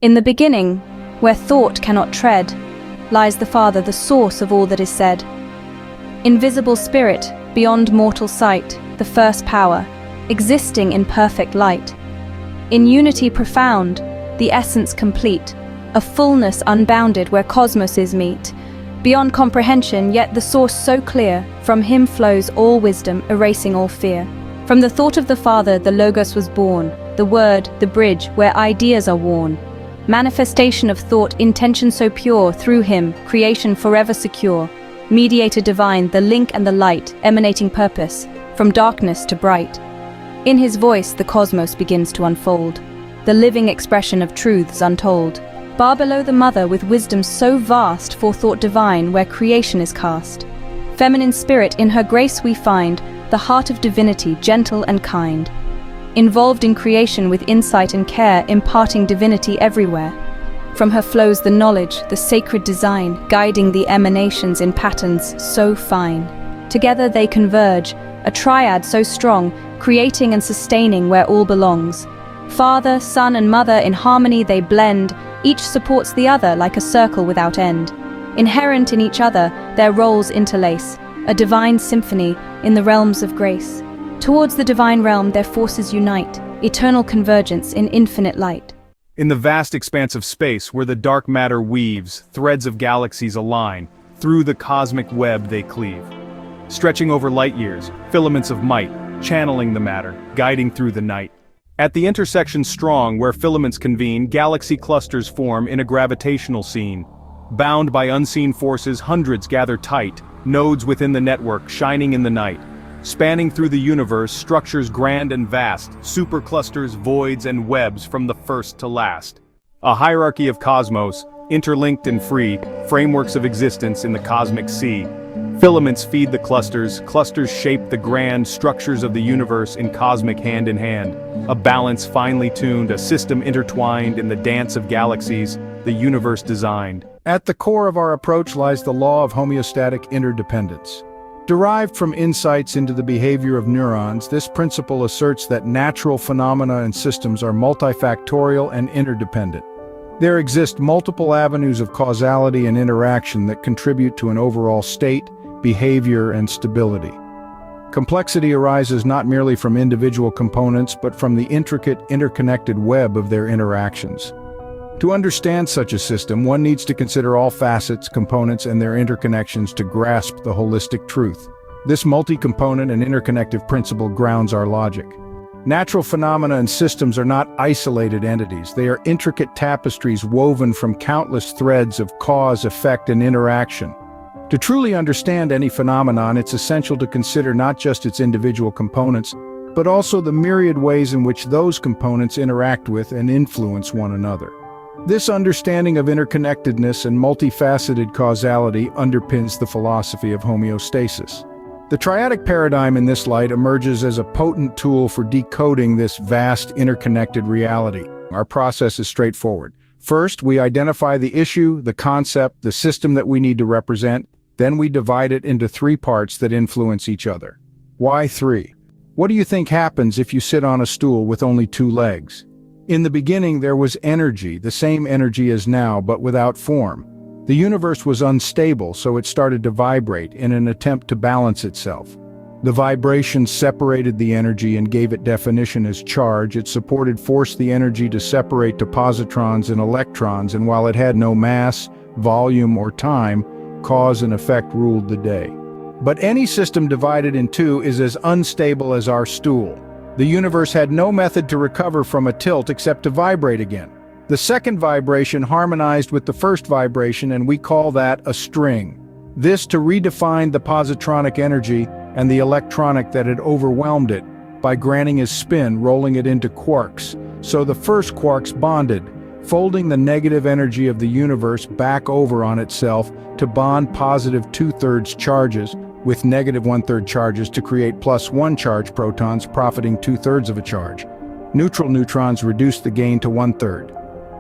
In the beginning, where thought cannot tread, lies the Father, the source of all that is said. Invisible spirit, beyond mortal sight, the first power, existing in perfect light. In unity profound, the essence complete, a fullness unbounded where cosmoses meet. Beyond comprehension, yet the source so clear, from him flows all wisdom, erasing all fear. From the thought of the Father, the Logos was born, the word, the bridge, where ideas are worn. Manifestation of thought, intention so pure, through him, creation forever secure. Mediator divine, the link and the light, emanating purpose, from darkness to bright. In his voice the cosmos begins to unfold, the living expression of truths untold. Bar below the mother with wisdom so vast, forethought divine, where creation is cast. Feminine spirit, in her grace we find, the heart of divinity, gentle and kind. Involved in creation with insight and care, imparting divinity everywhere. From her flows the knowledge, the sacred design, guiding the emanations in patterns so fine. Together they converge, a triad so strong, creating and sustaining where all belongs. Father, Son, and Mother in harmony they blend, each supports the other like a circle without end. Inherent in each other, their roles interlace, a divine symphony in the realms of grace. Towards the divine realm their forces unite, eternal convergence in infinite light. In the vast expanse of space where the dark matter weaves, threads of galaxies align, through the cosmic web they cleave. Stretching over light years, filaments of might, channeling the matter, guiding through the night. At the intersection strong where filaments convene, galaxy clusters form in a gravitational scene. Bound by unseen forces, hundreds gather tight, nodes within the network shining in the night. Spanning through the universe, structures grand and vast, superclusters, voids, and webs from the first to last. A hierarchy of cosmos, interlinked and free, frameworks of existence in the cosmic sea. Filaments feed the clusters, clusters shape the grand structures of the universe in cosmic hand in hand. A balance finely tuned, a system intertwined in the dance of galaxies, the universe designed. At the core of our approach lies the law of homeostatic interdependence. Derived from insights into the behavior of neurons, this principle asserts that natural phenomena and systems are multifactorial and interdependent. There exist multiple avenues of causality and interaction that contribute to an overall state, behavior, and stability. Complexity arises not merely from individual components, but from the intricate, interconnected web of their interactions. To understand such a system, one needs to consider all facets, components, and their interconnections to grasp the holistic truth. This multi-component and interconnective principle grounds our logic. Natural phenomena and systems are not isolated entities. They are intricate tapestries woven from countless threads of cause, effect, and interaction. To truly understand any phenomenon, it's essential to consider not just its individual components, but also the myriad ways in which those components interact with and influence one another. This understanding of interconnectedness and multifaceted causality underpins the philosophy of homeostasis. The triadic paradigm in this light emerges as a potent tool for decoding this vast interconnected reality. Our process is straightforward. First, we identify the issue, the concept, the system that we need to represent. Then we divide it into three parts that influence each other. Why three? What do you think happens if you sit on a stool with only two legs? In the beginning there was energy, the same energy as now, but without form. The universe was unstable, so it started to vibrate in an attempt to balance itself. The vibration separated the energy and gave it definition as charge. It forced the energy to separate to positrons and electrons, and while it had no mass, volume, or time, cause and effect ruled the day. But any system divided in two is as unstable as our stool. The universe had no method to recover from a tilt except to vibrate again. The second vibration harmonized with the first vibration, and we call that a string. This to redefine the positronic energy and the electronic that had overwhelmed it by granting a spin, rolling it into quarks. So the first quarks bonded, folding the negative energy of the universe back over on itself to bond positive 2/3 charges with negative 1/3 charges to create +1 charge protons, profiting 2/3 of a charge. Neutral neutrons reduced the gain to 1/3.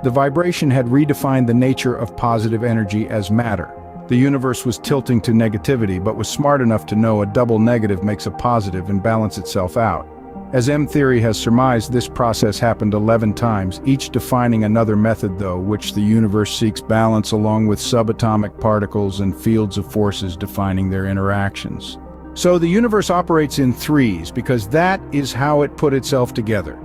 The vibration had redefined the nature of positive energy as matter. The universe was tilting to negativity, but was smart enough to know a double negative makes a positive and balance itself out. As M-theory has surmised, this process happened 11 times, each defining another method though, which the universe seeks balance along with subatomic particles and fields of forces defining their interactions. So the universe operates in threes because that is how it put itself together.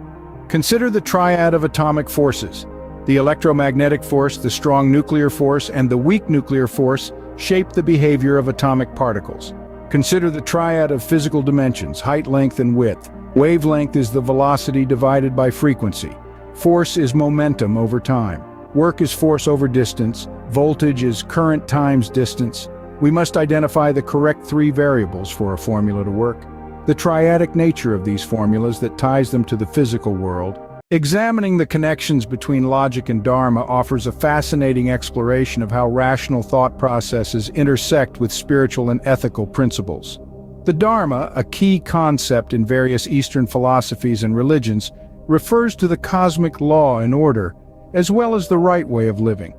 Consider the triad of atomic forces. The electromagnetic force, the strong nuclear force, and the weak nuclear force shape the behavior of atomic particles. Consider the triad of physical dimensions, height, length, and width. Wavelength is the velocity divided by frequency. Force is momentum over time. Work is force over distance. Voltage is current times distance. We must identify the correct three variables for a formula to work. The triadic nature of these formulas that ties them to the physical world. Examining the connections between logic and dharma offers a fascinating exploration of how rational thought processes intersect with spiritual and ethical principles. The Dharma, a key concept in various Eastern philosophies and religions, refers to the cosmic law and order, as well as the right way of living.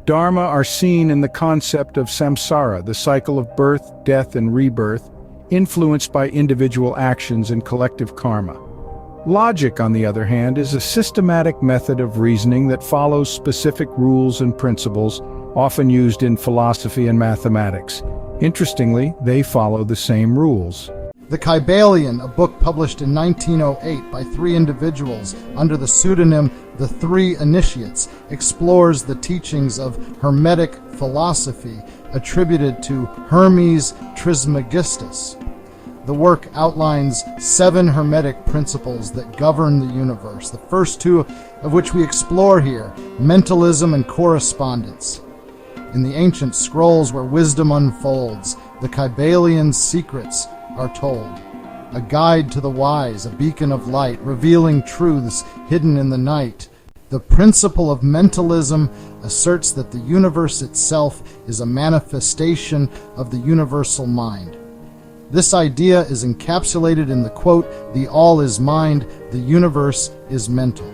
Dharma are seen in the concept of samsara, the cycle of birth, death, and rebirth, influenced by individual actions and collective karma. Logic, on the other hand, is a systematic method of reasoning that follows specific rules and principles, often used in philosophy and mathematics. Interestingly, they follow the same rules. The Kybalion, a book published in 1908 by three individuals under the pseudonym The Three Initiates, explores the teachings of Hermetic philosophy attributed to Hermes Trismegistus. The work outlines 7 Hermetic principles that govern the universe, the first 2 of which we explore here, mentalism and correspondence. In the ancient scrolls where wisdom unfolds, the Kybalion's secrets are told. A guide to the wise, a beacon of light, revealing truths hidden in the night. The principle of mentalism asserts that the universe itself is a manifestation of the universal mind. This idea is encapsulated in the quote, "The all is mind, the universe is mental."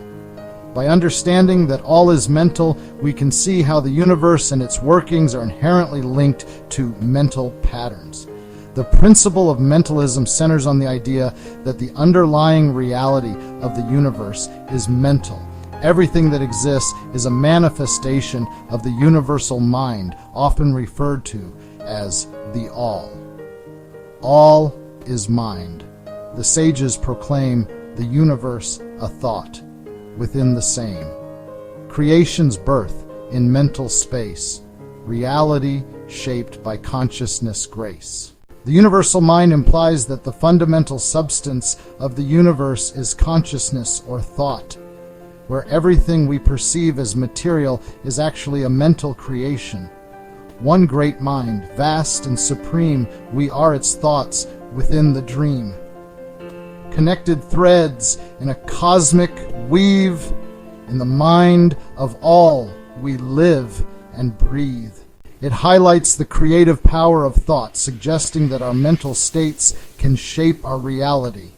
By understanding that all is mental, we can see how the universe and its workings are inherently linked to mental patterns. The principle of mentalism centers on the idea that the underlying reality of the universe is mental. Everything that exists is a manifestation of the universal mind, often referred to as the all. All is mind. The sages proclaim the universe a thought within the same. Creation's birth in mental space. Reality shaped by consciousness grace. The universal mind implies that the fundamental substance of the universe is consciousness or thought, where everything we perceive as material is actually a mental creation. One great mind, vast and supreme, we are its thoughts within the dream. Connected threads in a cosmic weave, in the mind of all we live and breathe. It highlights the creative power of thought, suggesting that our mental states can shape our reality.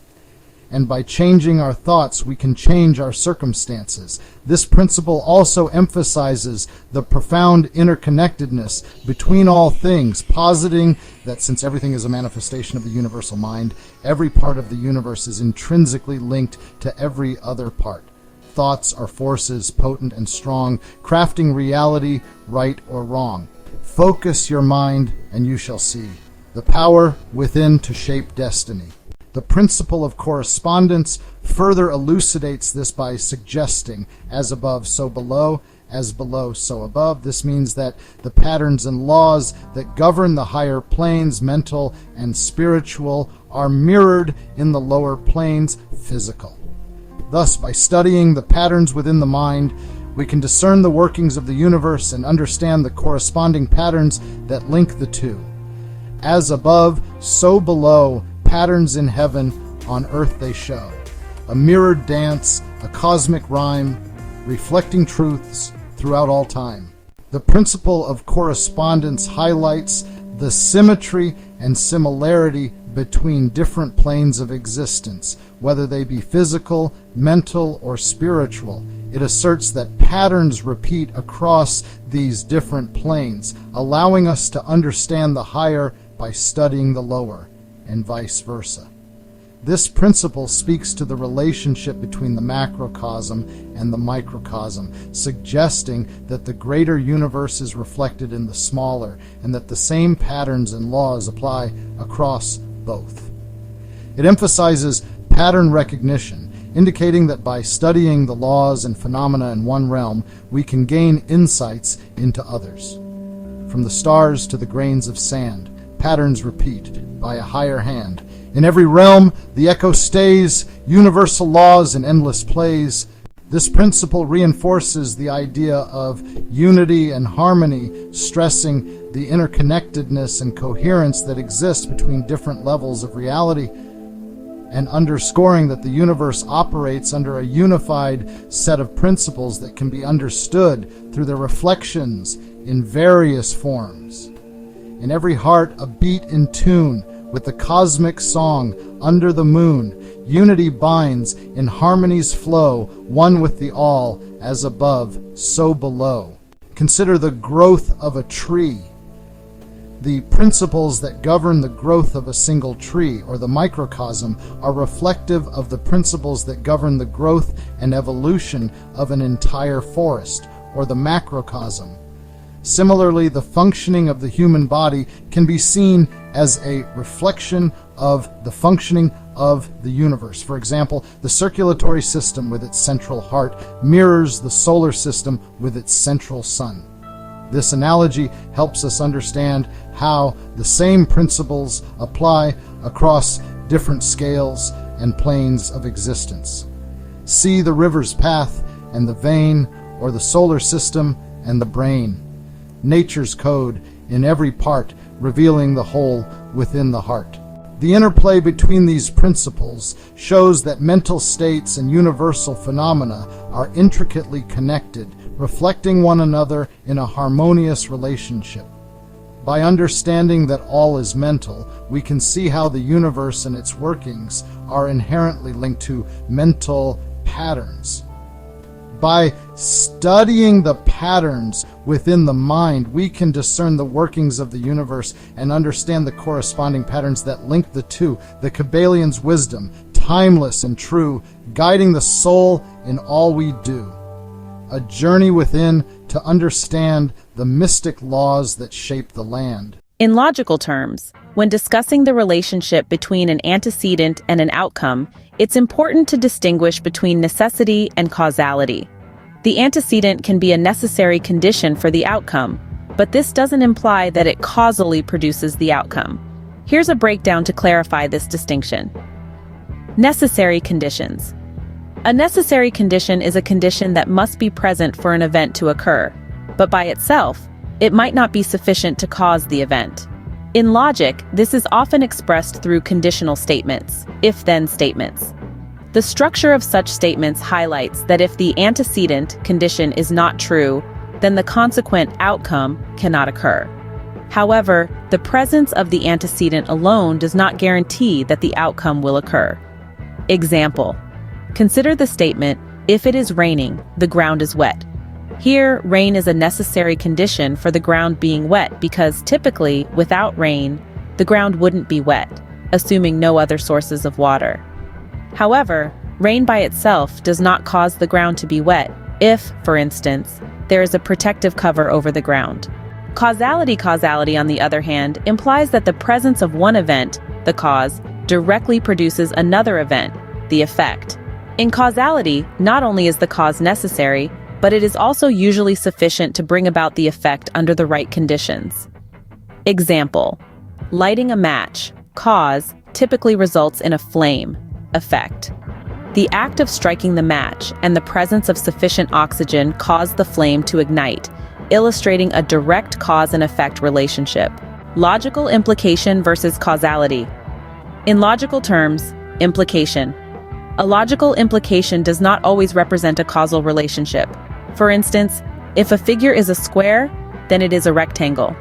And by changing our thoughts, we can change our circumstances. This principle also emphasizes the profound interconnectedness between all things, positing that since everything is a manifestation of the universal mind, every part of the universe is intrinsically linked to every other part. Thoughts are forces, potent and strong, crafting reality, right or wrong. Focus your mind, and you shall see the power within to shape destiny. The principle of correspondence further elucidates this by suggesting, as above, so below, as below, so above. This means that the patterns and laws that govern the higher planes, mental and spiritual, are mirrored in the lower planes, physical. Thus, by studying the patterns within the mind, we can discern the workings of the universe and understand the corresponding patterns that link the two. As above, so below, patterns in heaven, on earth they show. A mirrored dance, a cosmic rhyme, reflecting truths throughout all time. The principle of correspondence highlights the symmetry and similarity between different planes of existence, whether they be physical, mental, or spiritual. It asserts that patterns repeat across these different planes, allowing us to understand the higher by studying the lower, and vice versa. This principle speaks to the relationship between the macrocosm and the microcosm, suggesting that the greater universe is reflected in the smaller, and that the same patterns and laws apply across both. It emphasizes pattern recognition, indicating that by studying the laws and phenomena in one realm, we can gain insights into others. From the stars to the grains of sand, patterns repeat by a higher hand. In every realm, the echo stays, universal laws and endless plays. This principle reinforces the idea of unity and harmony, stressing the interconnectedness and coherence that exists between different levels of reality, and underscoring that the universe operates under a unified set of principles that can be understood through their reflections in various forms. In every heart, a beat in tune with the cosmic song under the moon, unity binds, in harmony's flow, one with the all, as above, so below. Consider the growth of a tree. The principles that govern the growth of a single tree, or the microcosm, are reflective of the principles that govern the growth and evolution of an entire forest, or the macrocosm. Similarly, the functioning of the human body can be seen as a reflection of the functioning of the universe. For example, the circulatory system with its central heart mirrors the solar system with its central sun. This analogy helps us understand how the same principles apply across different scales and planes of existence. See the river's path and the vein, or the solar system and the brain. Nature's code in every part, revealing the whole within the heart. The interplay between these principles shows that mental states and universal phenomena are intricately connected, reflecting one another in a harmonious relationship. By understanding that all is mental, we can see how the universe and its workings are inherently linked to mental patterns. By studying the patterns within the mind, we can discern the workings of the universe and understand the corresponding patterns that link the two. The Kabbalian's wisdom, timeless and true, guiding the soul in all we do. A journey within to understand the mystic laws that shape the land. In logical terms, when discussing the relationship between an antecedent and an outcome, it's important to distinguish between necessity and causality. The antecedent can be a necessary condition for the outcome, but this doesn't imply that it causally produces the outcome. Here's a breakdown to clarify this distinction. Necessary conditions. A necessary condition is a condition that must be present for an event to occur, but by itself, it might not be sufficient to cause the event. In logic, this is often expressed through conditional statements, if-then statements. The structure of such statements highlights that if the antecedent condition is not true, then the consequent outcome cannot occur. However, the presence of the antecedent alone does not guarantee that the outcome will occur. Example: consider the statement, "If it is raining, the ground is wet." Here, rain is a necessary condition for the ground being wet because typically, without rain, the ground wouldn't be wet, assuming no other sources of water. However, rain by itself does not cause the ground to be wet if, for instance, there is a protective cover over the ground. Causality, on the other hand, implies that the presence of one event, the cause, directly produces another event, the effect. In causality, not only is the cause necessary, but it is also usually sufficient to bring about the effect under the right conditions. Example: lighting a match, cause, typically results in a flame, effect. The act of striking the match and the presence of sufficient oxygen cause the flame to ignite, illustrating a direct cause and effect relationship. Logical implication versus causality. In logical terms, implication. A logical implication does not always represent a causal relationship. For instance, if a figure is a square, then it is a rectangle.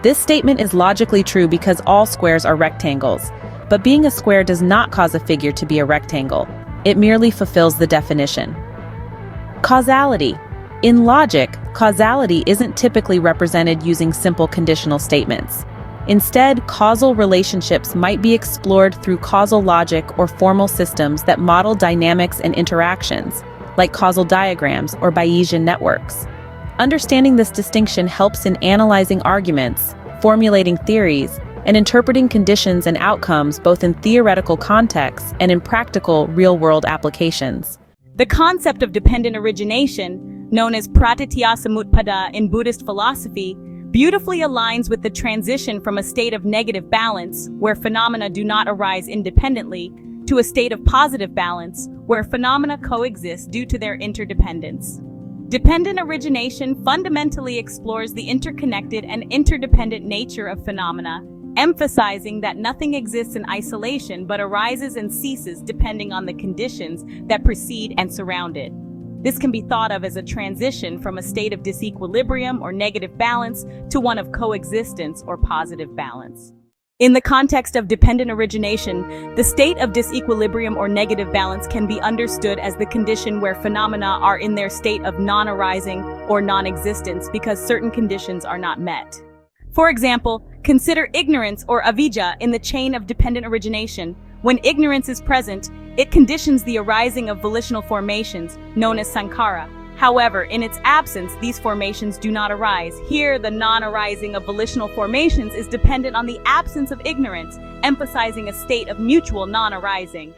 This statement is logically true because all squares are rectangles, but being a square does not cause a figure to be a rectangle. It merely fulfills the definition. Causality. In logic, causality isn't typically represented using simple conditional statements. Instead, causal relationships might be explored through causal logic or formal systems that model dynamics and interactions, like causal diagrams or Bayesian networks. Understanding this distinction helps in analyzing arguments, formulating theories, and interpreting conditions and outcomes both in theoretical contexts and in practical, real-world applications. The concept of dependent origination, known as pratityasamutpada in Buddhist philosophy, beautifully aligns with the transition from a state of negative balance, where phenomena do not arise independently, to a state of positive balance, where phenomena coexist due to their interdependence. Dependent origination fundamentally explores the interconnected and interdependent nature of phenomena, emphasizing that nothing exists in isolation but arises and ceases depending on the conditions that precede and surround it. This can be thought of as a transition from a state of disequilibrium or negative balance to one of coexistence or positive balance. In the context of dependent origination, the state of disequilibrium or negative balance can be understood as the condition where phenomena are in their state of non-arising or non-existence because certain conditions are not met. For example, consider ignorance or avidya in the chain of dependent origination. When ignorance is present, it conditions the arising of volitional formations, known as sankhara. However, in its absence, these formations do not arise. Here, the non-arising of volitional formations is dependent on the absence of ignorance, emphasizing a state of mutual non-arising.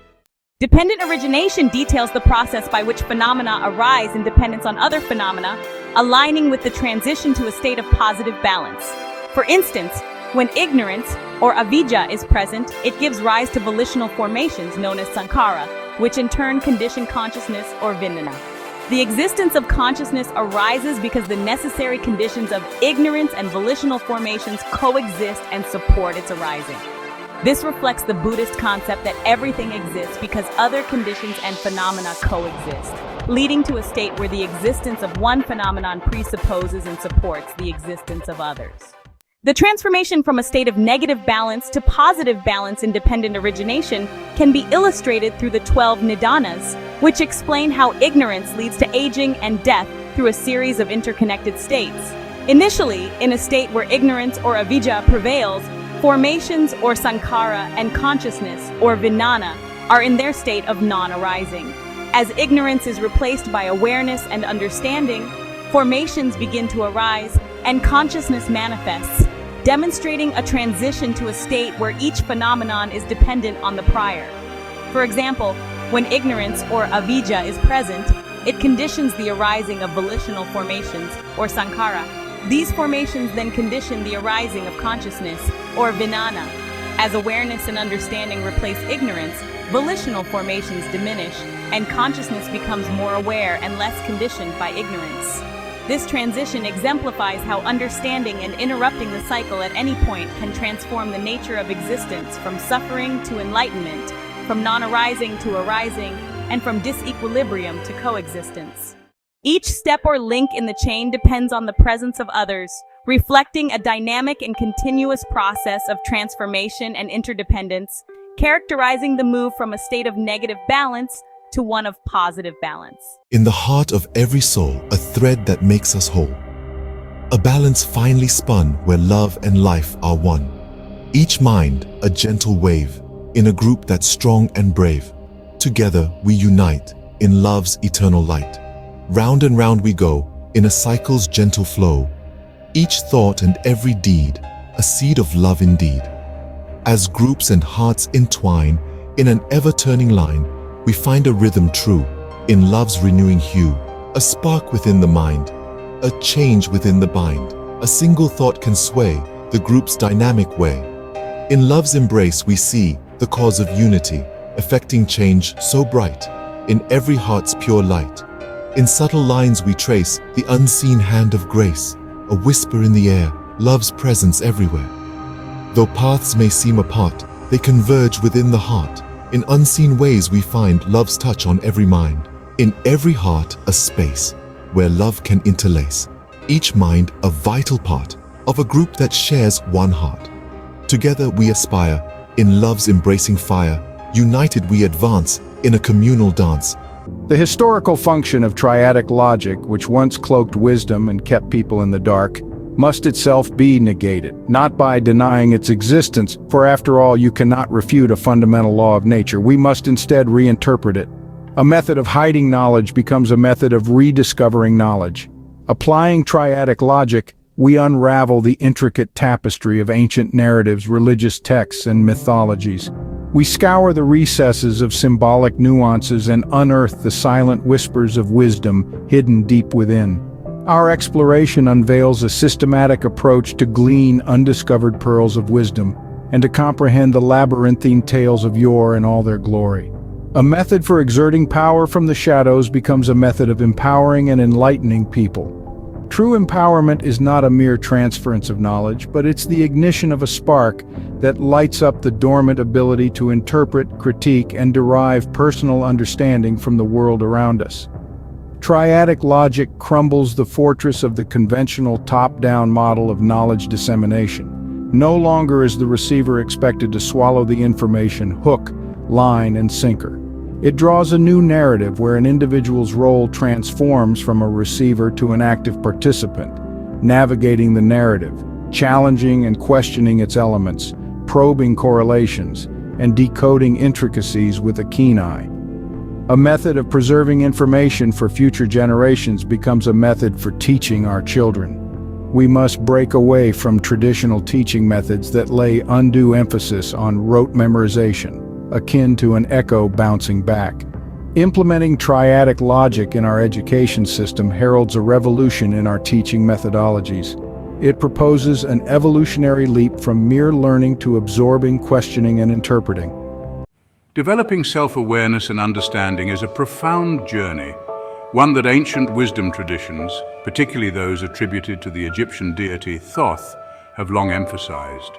Dependent origination details the process by which phenomena arise in dependence on other phenomena, aligning with the transition to a state of positive balance. For instance, when ignorance, or avidya, is present, it gives rise to volitional formations known as sankhara, which in turn condition consciousness or vijnana. The existence of consciousness arises because the necessary conditions of ignorance and volitional formations coexist and support its arising. This reflects the Buddhist concept that everything exists because other conditions and phenomena coexist, leading to a state where the existence of one phenomenon presupposes and supports the existence of others. The transformation from a state of negative balance to positive balance in dependent origination can be illustrated through the 12 nidanas, which explain how ignorance leads to aging and death through a series of interconnected states. Initially, in a state where ignorance or avidya prevails, formations or sankhara and consciousness or vijnana are in their state of non-arising. As ignorance is replaced by awareness and understanding, formations begin to arise and consciousness manifests, demonstrating a transition to a state where each phenomenon is dependent on the prior. For example, when ignorance or avidya is present, it conditions the arising of volitional formations or sankhara. These formations then condition the arising of consciousness or vijnana. As awareness and understanding replace ignorance, volitional formations diminish and consciousness becomes more aware and less conditioned by ignorance. This transition exemplifies how understanding and interrupting the cycle at any point can transform the nature of existence from suffering to enlightenment, from non-arising to arising, and from disequilibrium to coexistence. Each step or link in the chain depends on the presence of others, reflecting a dynamic and continuous process of transformation and interdependence, characterizing the move from a state of negative balance to one of positive balance. In the heart of every soul, a thread that makes us whole. A balance finely spun where love and life are one. Each mind, a gentle wave, in a group that's strong and brave. Together we unite, in love's eternal light. Round and round we go, in a cycle's gentle flow. Each thought and every deed, a seed of love indeed. As groups and hearts entwine, in an ever-turning line, we find a rhythm true, in love's renewing hue, a spark within the mind, a change within the bind. A single thought can sway the group's dynamic way. In love's embrace we see the cause of unity, affecting change so bright, in every heart's pure light. In subtle lines we trace the unseen hand of grace, a whisper in the air, love's presence everywhere. Though paths may seem apart, they converge within the heart. In unseen ways we find love's touch on every mind. In every heart a space where love can interlace. Each mind a vital part of a group that shares one heart. Together we aspire, in love's embracing fire. United we advance, in a communal dance. The historical function of triadic logic, which once cloaked wisdom and kept people in the dark, must itself be negated, not by denying its existence, for after all you cannot refute a fundamental law of nature. We must instead reinterpret it. A method of hiding knowledge becomes a method of rediscovering knowledge. Applying triadic logic, we unravel the intricate tapestry of ancient narratives, religious texts, and mythologies. We scour the recesses of symbolic nuances and unearth the silent whispers of wisdom hidden deep within. Our exploration unveils a systematic approach to glean undiscovered pearls of wisdom and to comprehend the labyrinthine tales of yore in all their glory. A method for exerting power from the shadows becomes a method of empowering and enlightening people. True empowerment is not a mere transference of knowledge, but it's the ignition of a spark that lights up the dormant ability to interpret, critique, and derive personal understanding from the world around us. Triadic logic crumbles the fortress of the conventional top-down model of knowledge dissemination. No longer is the receiver expected to swallow the information hook, line, and sinker. It draws a new narrative where an individual's role transforms from a receiver to an active participant, navigating the narrative, challenging and questioning its elements, probing correlations, and decoding intricacies with a keen eye. A method of preserving information for future generations becomes a method for teaching our children. We must break away from traditional teaching methods that lay undue emphasis on rote memorization, akin to an echo bouncing back. Implementing triadic logic in our education system heralds a revolution in our teaching methodologies. It proposes an evolutionary leap from mere learning to absorbing, questioning, and interpreting. Developing self-awareness and understanding is a profound journey, one that ancient wisdom traditions, particularly those attributed to the Egyptian deity Thoth, have long emphasized.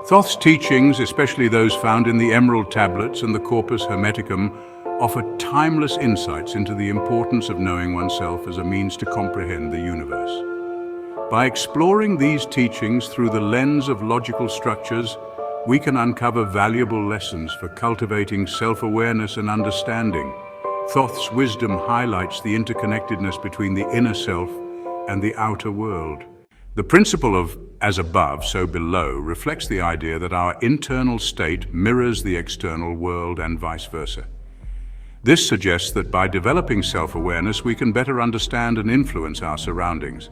Thoth's teachings, especially those found in the Emerald Tablets and the Corpus Hermeticum, offer timeless insights into the importance of knowing oneself as a means to comprehend the universe. By exploring these teachings through the lens of logical structures, we can uncover valuable lessons for cultivating self-awareness and understanding. Thoth's wisdom highlights the interconnectedness between the inner self and the outer world. The principle of as above, so below reflects the idea that our internal state mirrors the external world and vice versa. This suggests that by developing self-awareness, we can better understand and influence our surroundings.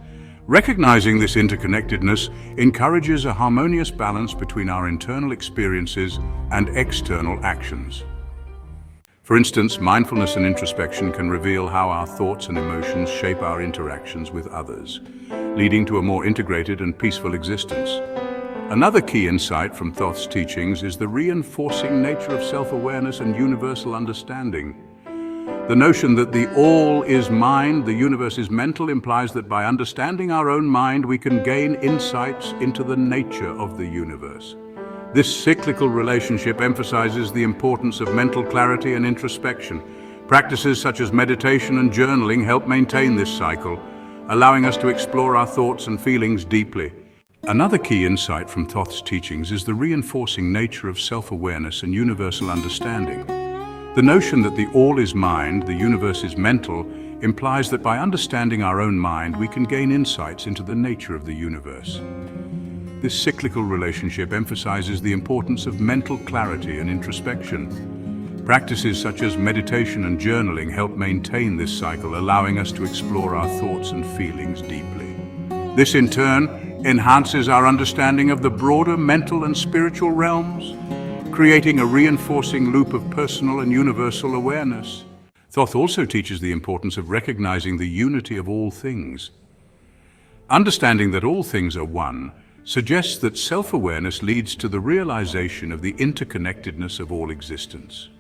Recognizing this interconnectedness encourages a harmonious balance between our internal experiences and external actions. For instance, mindfulness and introspection can reveal how our thoughts and emotions shape our interactions with others, leading to a more integrated and peaceful existence. Another key insight from Thoth's teachings is the reinforcing nature of self-awareness and universal understanding. The notion that the all is mind, the universe is mental, implies that by understanding our own mind, we can gain insights into the nature of the universe. This cyclical relationship emphasizes the importance of mental clarity and introspection. Practices such as meditation and journaling help maintain this cycle, allowing us to explore our thoughts and feelings deeply. Another key insight from Thoth's teachings is the reinforcing nature of self-awareness and universal understanding. The notion that the all is mind, the universe is mental, implies that by understanding our own mind, we can gain insights into the nature of the universe. This cyclical relationship emphasizes the importance of mental clarity and introspection. Practices such as meditation and journaling help maintain this cycle, allowing us to explore our thoughts and feelings deeply. This, in turn, enhances our understanding of the broader mental and spiritual realms, creating a reinforcing loop of personal and universal awareness. Thoth also teaches the importance of recognizing the unity of all things. Understanding that all things are one suggests that self-awareness leads to the realization of the interconnectedness of all existence.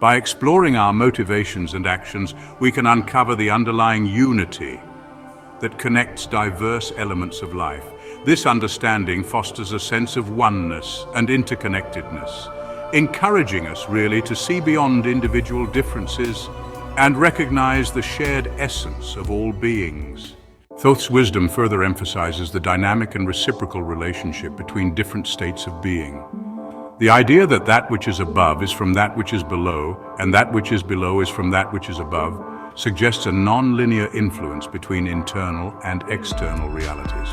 By exploring our motivations and actions, we can uncover the underlying unity that connects diverse elements of life. This understanding fosters a sense of oneness and interconnectedness, encouraging us really to see beyond individual differences and recognize the shared essence of all beings. Thoth's wisdom further emphasizes the dynamic and reciprocal relationship between different states of being. The idea that that which is above is from that which is below, and that which is below is from that which is above, suggests a non-linear influence between internal and external realities.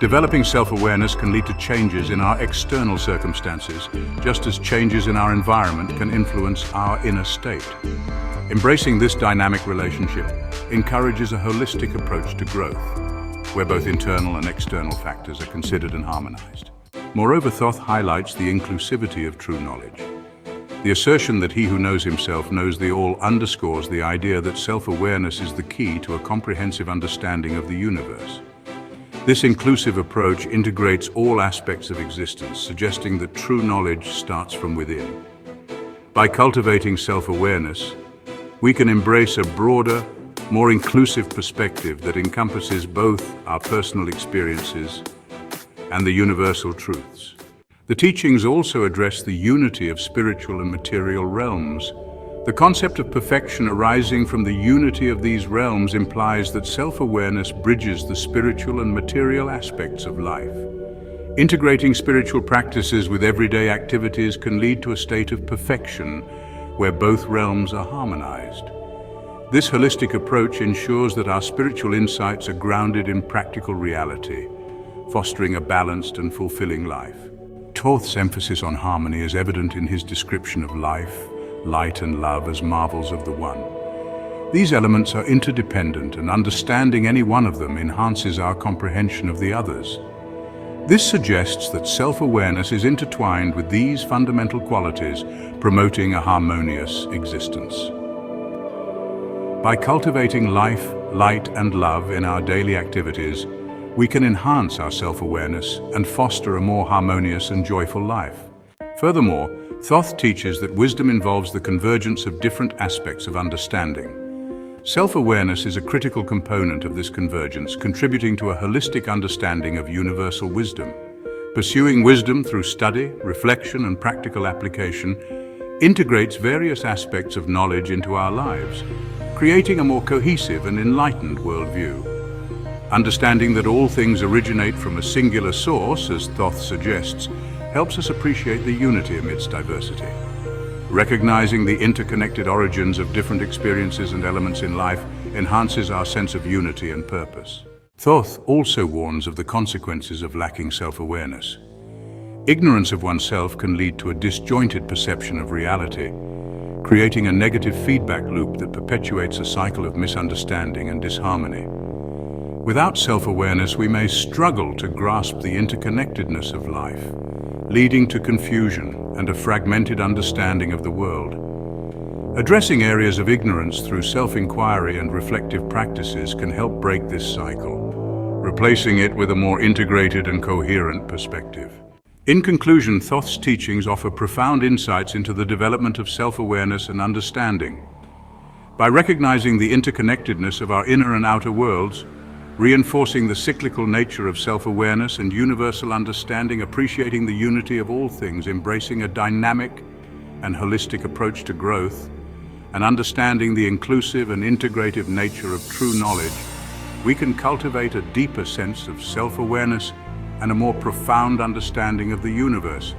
Developing self-awareness can lead to changes in our external circumstances, just as changes in our environment can influence our inner state. Embracing this dynamic relationship encourages a holistic approach to growth, where both internal and external factors are considered and harmonized. Moreover, Thoth highlights the inclusivity of true knowledge. The assertion that he who knows himself knows the all underscores the idea that self-awareness is the key to a comprehensive understanding of the universe. This inclusive approach integrates all aspects of existence, suggesting that true knowledge starts from within. By cultivating self-awareness, we can embrace a broader, more inclusive perspective that encompasses both our personal experiences and the universal truths. The teachings also address the unity of spiritual and material realms. The concept of perfection arising from the unity of these realms implies that self-awareness bridges the spiritual and material aspects of life. Integrating spiritual practices with everyday activities can lead to a state of perfection where both realms are harmonized. This holistic approach ensures that our spiritual insights are grounded in practical reality, fostering a balanced and fulfilling life. Thoth's emphasis on harmony is evident in his description of life, light and love as marvels of the One. These elements are interdependent, and understanding any one of them enhances our comprehension of the others. This suggests that self-awareness is intertwined with these fundamental qualities, promoting a harmonious existence. By cultivating life, light, and love in our daily activities, we can enhance our self-awareness and foster a more harmonious and joyful life. Furthermore, Thoth teaches that wisdom involves the convergence of different aspects of understanding. Self-awareness is a critical component of this convergence, contributing to a holistic understanding of universal wisdom. Pursuing wisdom through study, reflection, and practical application integrates various aspects of knowledge into our lives, creating a more cohesive and enlightened worldview. Understanding that all things originate from a singular source, as Thoth suggests, helps us appreciate the unity amidst diversity. Recognizing the interconnected origins of different experiences and elements in life enhances our sense of unity and purpose. Thoth also warns of the consequences of lacking self-awareness. Ignorance of oneself can lead to a disjointed perception of reality, creating a negative feedback loop that perpetuates a cycle of misunderstanding and disharmony. Without self-awareness, we may struggle to grasp the interconnectedness of life, leading to confusion and a fragmented understanding of the world. Addressing areas of ignorance through self-inquiry and reflective practices can help break this cycle, replacing it with a more integrated and coherent perspective. In conclusion, Thoth's teachings offer profound insights into the development of self-awareness and understanding. By recognizing the interconnectedness of our inner and outer worlds, reinforcing the cyclical nature of self-awareness and universal understanding, appreciating the unity of all things, embracing a dynamic and holistic approach to growth, and understanding the inclusive and integrative nature of true knowledge, we can cultivate a deeper sense of self-awareness and a more profound understanding of the universe.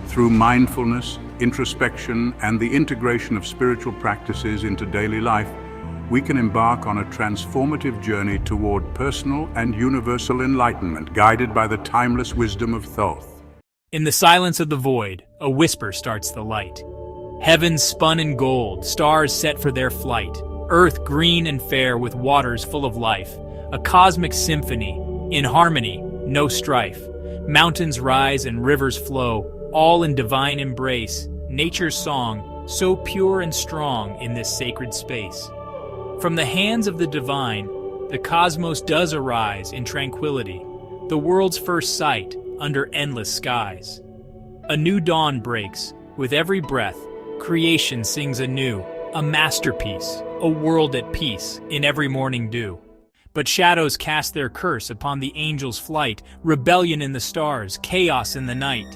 Through mindfulness, introspection, and the integration of spiritual practices into daily life, we can embark on a transformative journey toward personal and universal enlightenment, guided by the timeless wisdom of Thoth. In the silence of the void, a whisper starts the light. Heavens spun in gold, stars set for their flight, earth green and fair with waters full of life, a cosmic symphony, in harmony, no strife. Mountains rise and rivers flow, all in divine embrace, nature's song, so pure and strong in this sacred space. From the hands of the divine, the cosmos does arise in tranquility, the world's first sight under endless skies. A new dawn breaks, with every breath, creation sings anew, a masterpiece, a world at peace in every morning dew. But shadows cast their curse upon the angel's flight, rebellion in the stars, chaos in the night.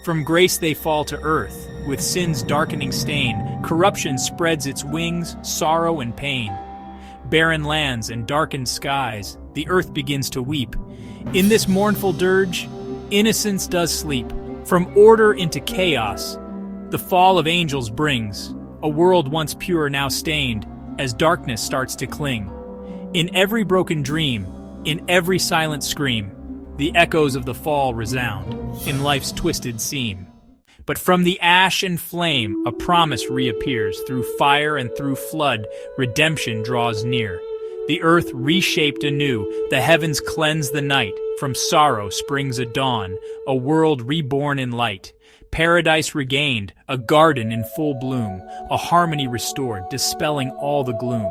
From grace they fall to earth, with sin's darkening stain, corruption spreads its wings, sorrow and pain. Barren lands and darkened skies, the earth begins to weep. In this mournful dirge, innocence does sleep. From order into chaos, the fall of angels brings a world once pure now stained, as darkness starts to cling. In every broken dream, in every silent scream, The echoes of the fall resound in life's twisted seam. But from the ash and flame, a promise reappears. Through fire and through flood, redemption draws near. The earth reshaped anew, the heavens cleanse the night. From sorrow springs a dawn, a world reborn in light. Paradise regained, a garden in full bloom, a harmony restored, dispelling all the gloom.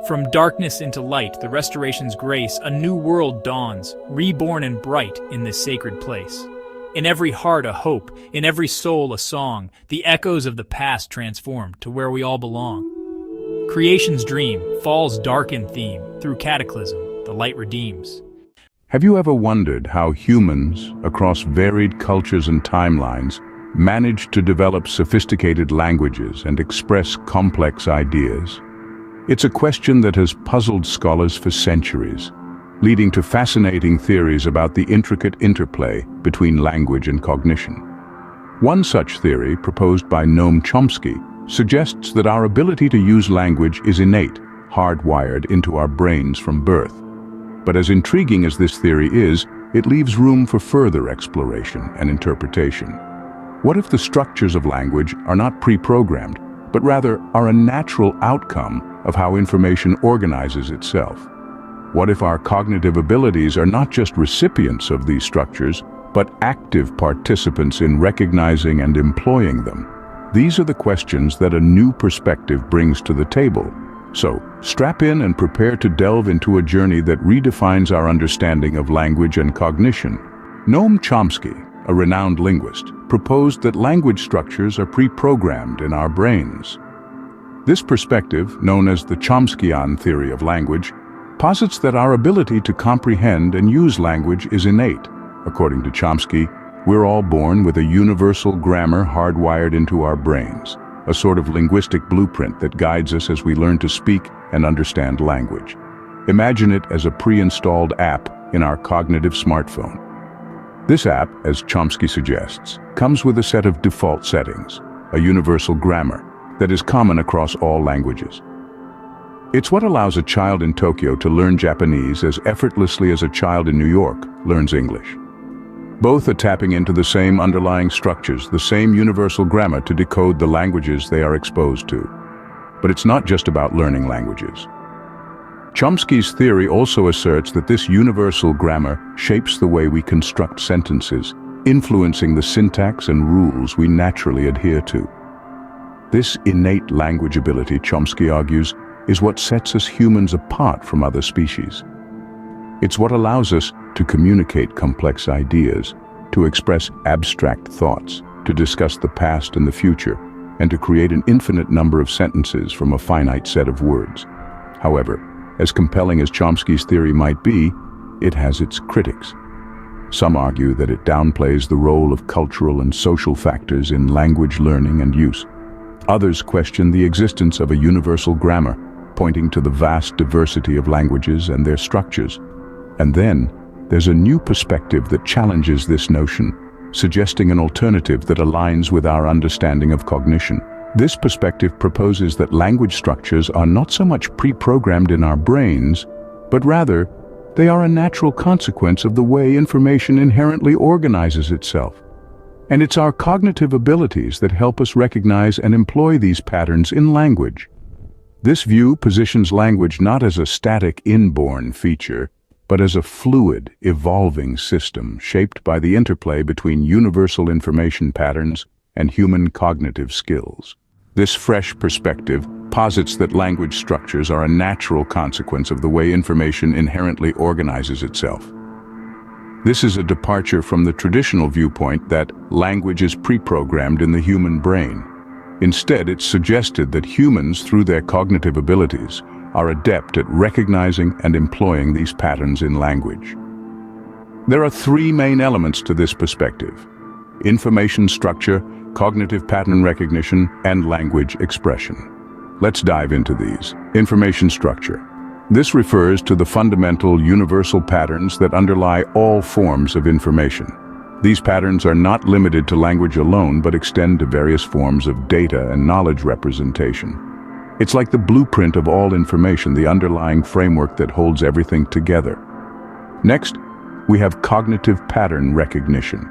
From darkness into light, the restoration's grace, a new world dawns, reborn and bright in this sacred place. In every heart a hope, in every soul a song, the echoes of the past transformed to where we all belong. Creation's dream, fall's darkened theme, through cataclysm, the light redeems. Have you ever wondered how humans, across varied cultures and timelines, manage to develop sophisticated languages and express complex ideas? It's a question that has puzzled scholars for centuries, leading to fascinating theories about the intricate interplay between language and cognition. One such theory, proposed by Noam Chomsky, suggests that our ability to use language is innate, hardwired into our brains from birth. But as intriguing as this theory is, it leaves room for further exploration and interpretation. What if the structures of language are not pre-programmed, but rather are a natural outcome of how information organizes itself? What if our cognitive abilities are not just recipients of these structures, but active participants in recognizing and employing them? These are the questions that a new perspective brings to the table. So, strap in and prepare to delve into a journey that redefines our understanding of language and cognition. Noam Chomsky, a renowned linguist, proposed that language structures are pre-programmed in our brains. This perspective, known as the Chomskyan theory of language, posits that our ability to comprehend and use language is innate. According to Chomsky, we're all born with a universal grammar hardwired into our brains, a sort of linguistic blueprint that guides us as we learn to speak and understand language. Imagine it as a pre-installed app in our cognitive smartphone. This app, as Chomsky suggests, comes with a set of default settings, a universal grammar that is common across all languages. It's what allows a child in Tokyo to learn Japanese as effortlessly as a child in New York learns English. Both are tapping into the same underlying structures, the same universal grammar to decode the languages they are exposed to. But it's not just about learning languages. Chomsky's theory also asserts that this universal grammar shapes the way we construct sentences, influencing the syntax and rules we naturally adhere to. This innate language ability, Chomsky argues, is what sets us humans apart from other species. It's what allows us to communicate complex ideas, to express abstract thoughts, to discuss the past and the future, and to create an infinite number of sentences from a finite set of words. However, as compelling as Chomsky's theory might be, it has its critics. Some argue that it downplays the role of cultural and social factors in language learning and use. Others question the existence of a universal grammar, pointing to the vast diversity of languages and their structures. And then, there's a new perspective that challenges this notion, suggesting an alternative that aligns with our understanding of cognition. This perspective proposes that language structures are not so much pre-programmed in our brains, but rather, they are a natural consequence of the way information inherently organizes itself. And it's our cognitive abilities that help us recognize and employ these patterns in language. This view positions language not as a static inborn feature, but as a fluid, evolving system shaped by the interplay between universal information patterns and human cognitive skills. This fresh perspective posits that language structures are a natural consequence of the way information inherently organizes itself. This is a departure from the traditional viewpoint that language is pre-programmed in the human brain. Instead, it's suggested that humans, through their cognitive abilities, are adept at recognizing and employing these patterns in language. There are three main elements to this perspective: information structure, cognitive pattern recognition, and language expression. Let's dive into these. Information structure. This refers to the fundamental universal patterns that underlie all forms of information. These patterns are not limited to language alone, but extend to various forms of data and knowledge representation. It's like the blueprint of all information, the underlying framework that holds everything together. Next, we have cognitive pattern recognition.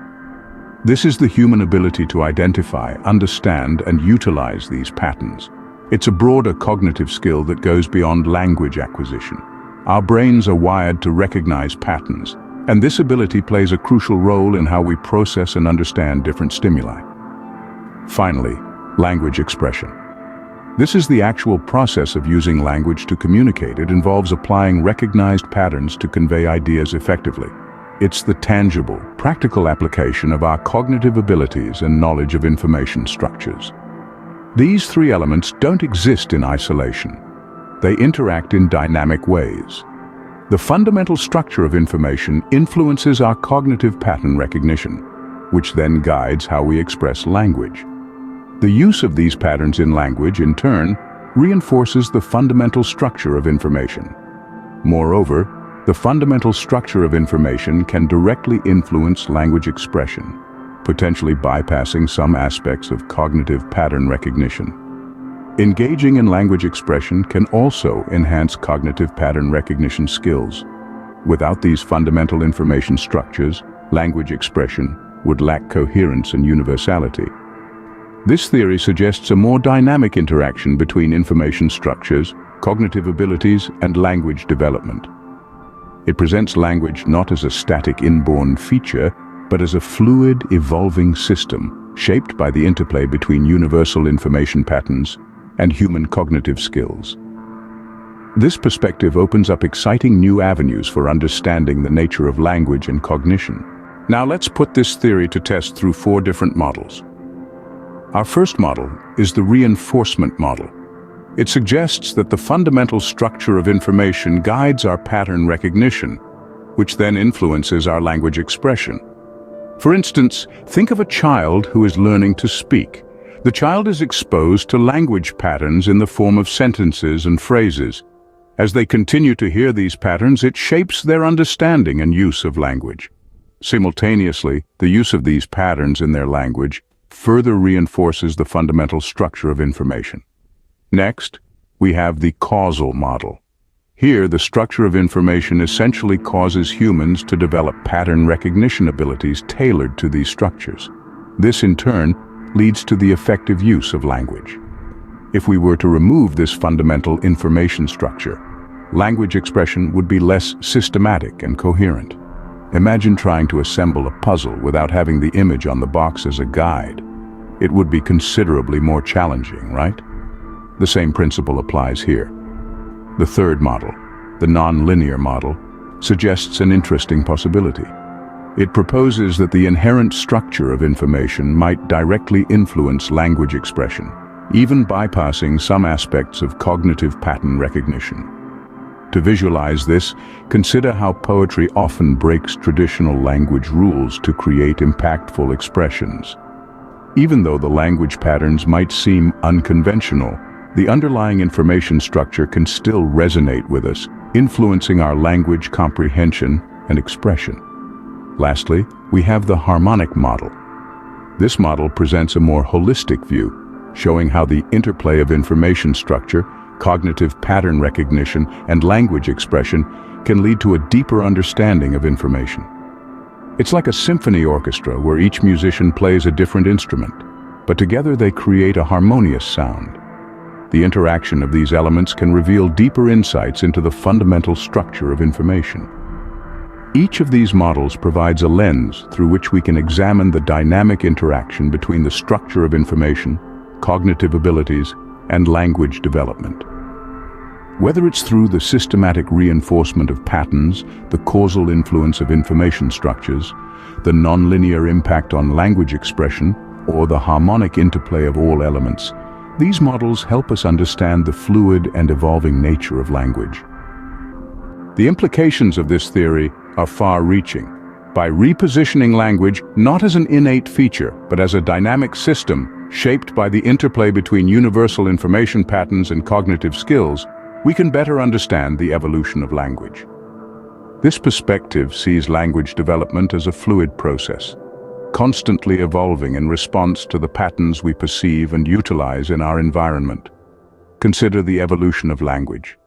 This is the human ability to identify, understand, and utilize these patterns. It's a broader cognitive skill that goes beyond language acquisition. Our brains are wired to recognize patterns, and this ability plays a crucial role in how we process and understand different stimuli. Finally, language expression. This is the actual process of using language to communicate. It involves applying recognized patterns to convey ideas effectively. It's the tangible, practical application of our cognitive abilities and knowledge of information structures. These three elements don't exist in isolation. They interact in dynamic ways. The fundamental structure of information influences our cognitive pattern recognition, which then guides how we express language. The use of these patterns in language, in turn, reinforces the fundamental structure of information. Moreover, the fundamental structure of information can directly influence language expression, potentially bypassing some aspects of cognitive pattern recognition. Engaging in language expression can also enhance cognitive pattern recognition skills. Without these fundamental information structures, language expression would lack coherence and universality. This theory suggests a more dynamic interaction between information structures, cognitive abilities, and language development. It presents language not as a static inborn feature, but as a fluid, evolving system shaped by the interplay between universal information patterns and human cognitive skills. This perspective opens up exciting new avenues for understanding the nature of language and cognition. Now let's put this theory to test through 4 different models. Our first model is the reinforcement model. It suggests that the fundamental structure of information guides our pattern recognition, which then influences our language expression. For instance, think of a child who is learning to speak. The child is exposed to language patterns in the form of sentences and phrases. As they continue to hear these patterns, it shapes their understanding and use of language. Simultaneously, the use of these patterns in their language further reinforces the fundamental structure of information. Next, we have the causal model. Here, the structure of information essentially causes humans to develop pattern recognition abilities tailored to these structures. This, in turn, leads to the effective use of language. If we were to remove this fundamental information structure, language expression would be less systematic and coherent. Imagine trying to assemble a puzzle without having the image on the box as a guide. It would be considerably more challenging, right? The same principle applies here. The third model, the nonlinear model, suggests an interesting possibility. It proposes that the inherent structure of information might directly influence language expression, even bypassing some aspects of cognitive pattern recognition. To visualize this, consider how poetry often breaks traditional language rules to create impactful expressions. Even though the language patterns might seem unconventional, the underlying information structure can still resonate with us, influencing our language comprehension and expression. Lastly, we have the harmonic model. This model presents a more holistic view, showing how the interplay of information structure, cognitive pattern recognition, and language expression can lead to a deeper understanding of information. It's like a symphony orchestra where each musician plays a different instrument, but together they create a harmonious sound. The interaction of these elements can reveal deeper insights into the fundamental structure of information. Each of these models provides a lens through which we can examine the dynamic interaction between the structure of information, cognitive abilities, and language development. Whether it's through the systematic reinforcement of patterns, the causal influence of information structures, the nonlinear impact on language expression, or the harmonic interplay of all elements, these models help us understand the fluid and evolving nature of language. The implications of this theory are far-reaching. By repositioning language not as an innate feature, but as a dynamic system shaped by the interplay between universal information patterns and cognitive skills, we can better understand the evolution of language. This perspective sees language development as a fluid process, constantly evolving in response to the patterns we perceive and utilize in our environment. Consider the evolution of language.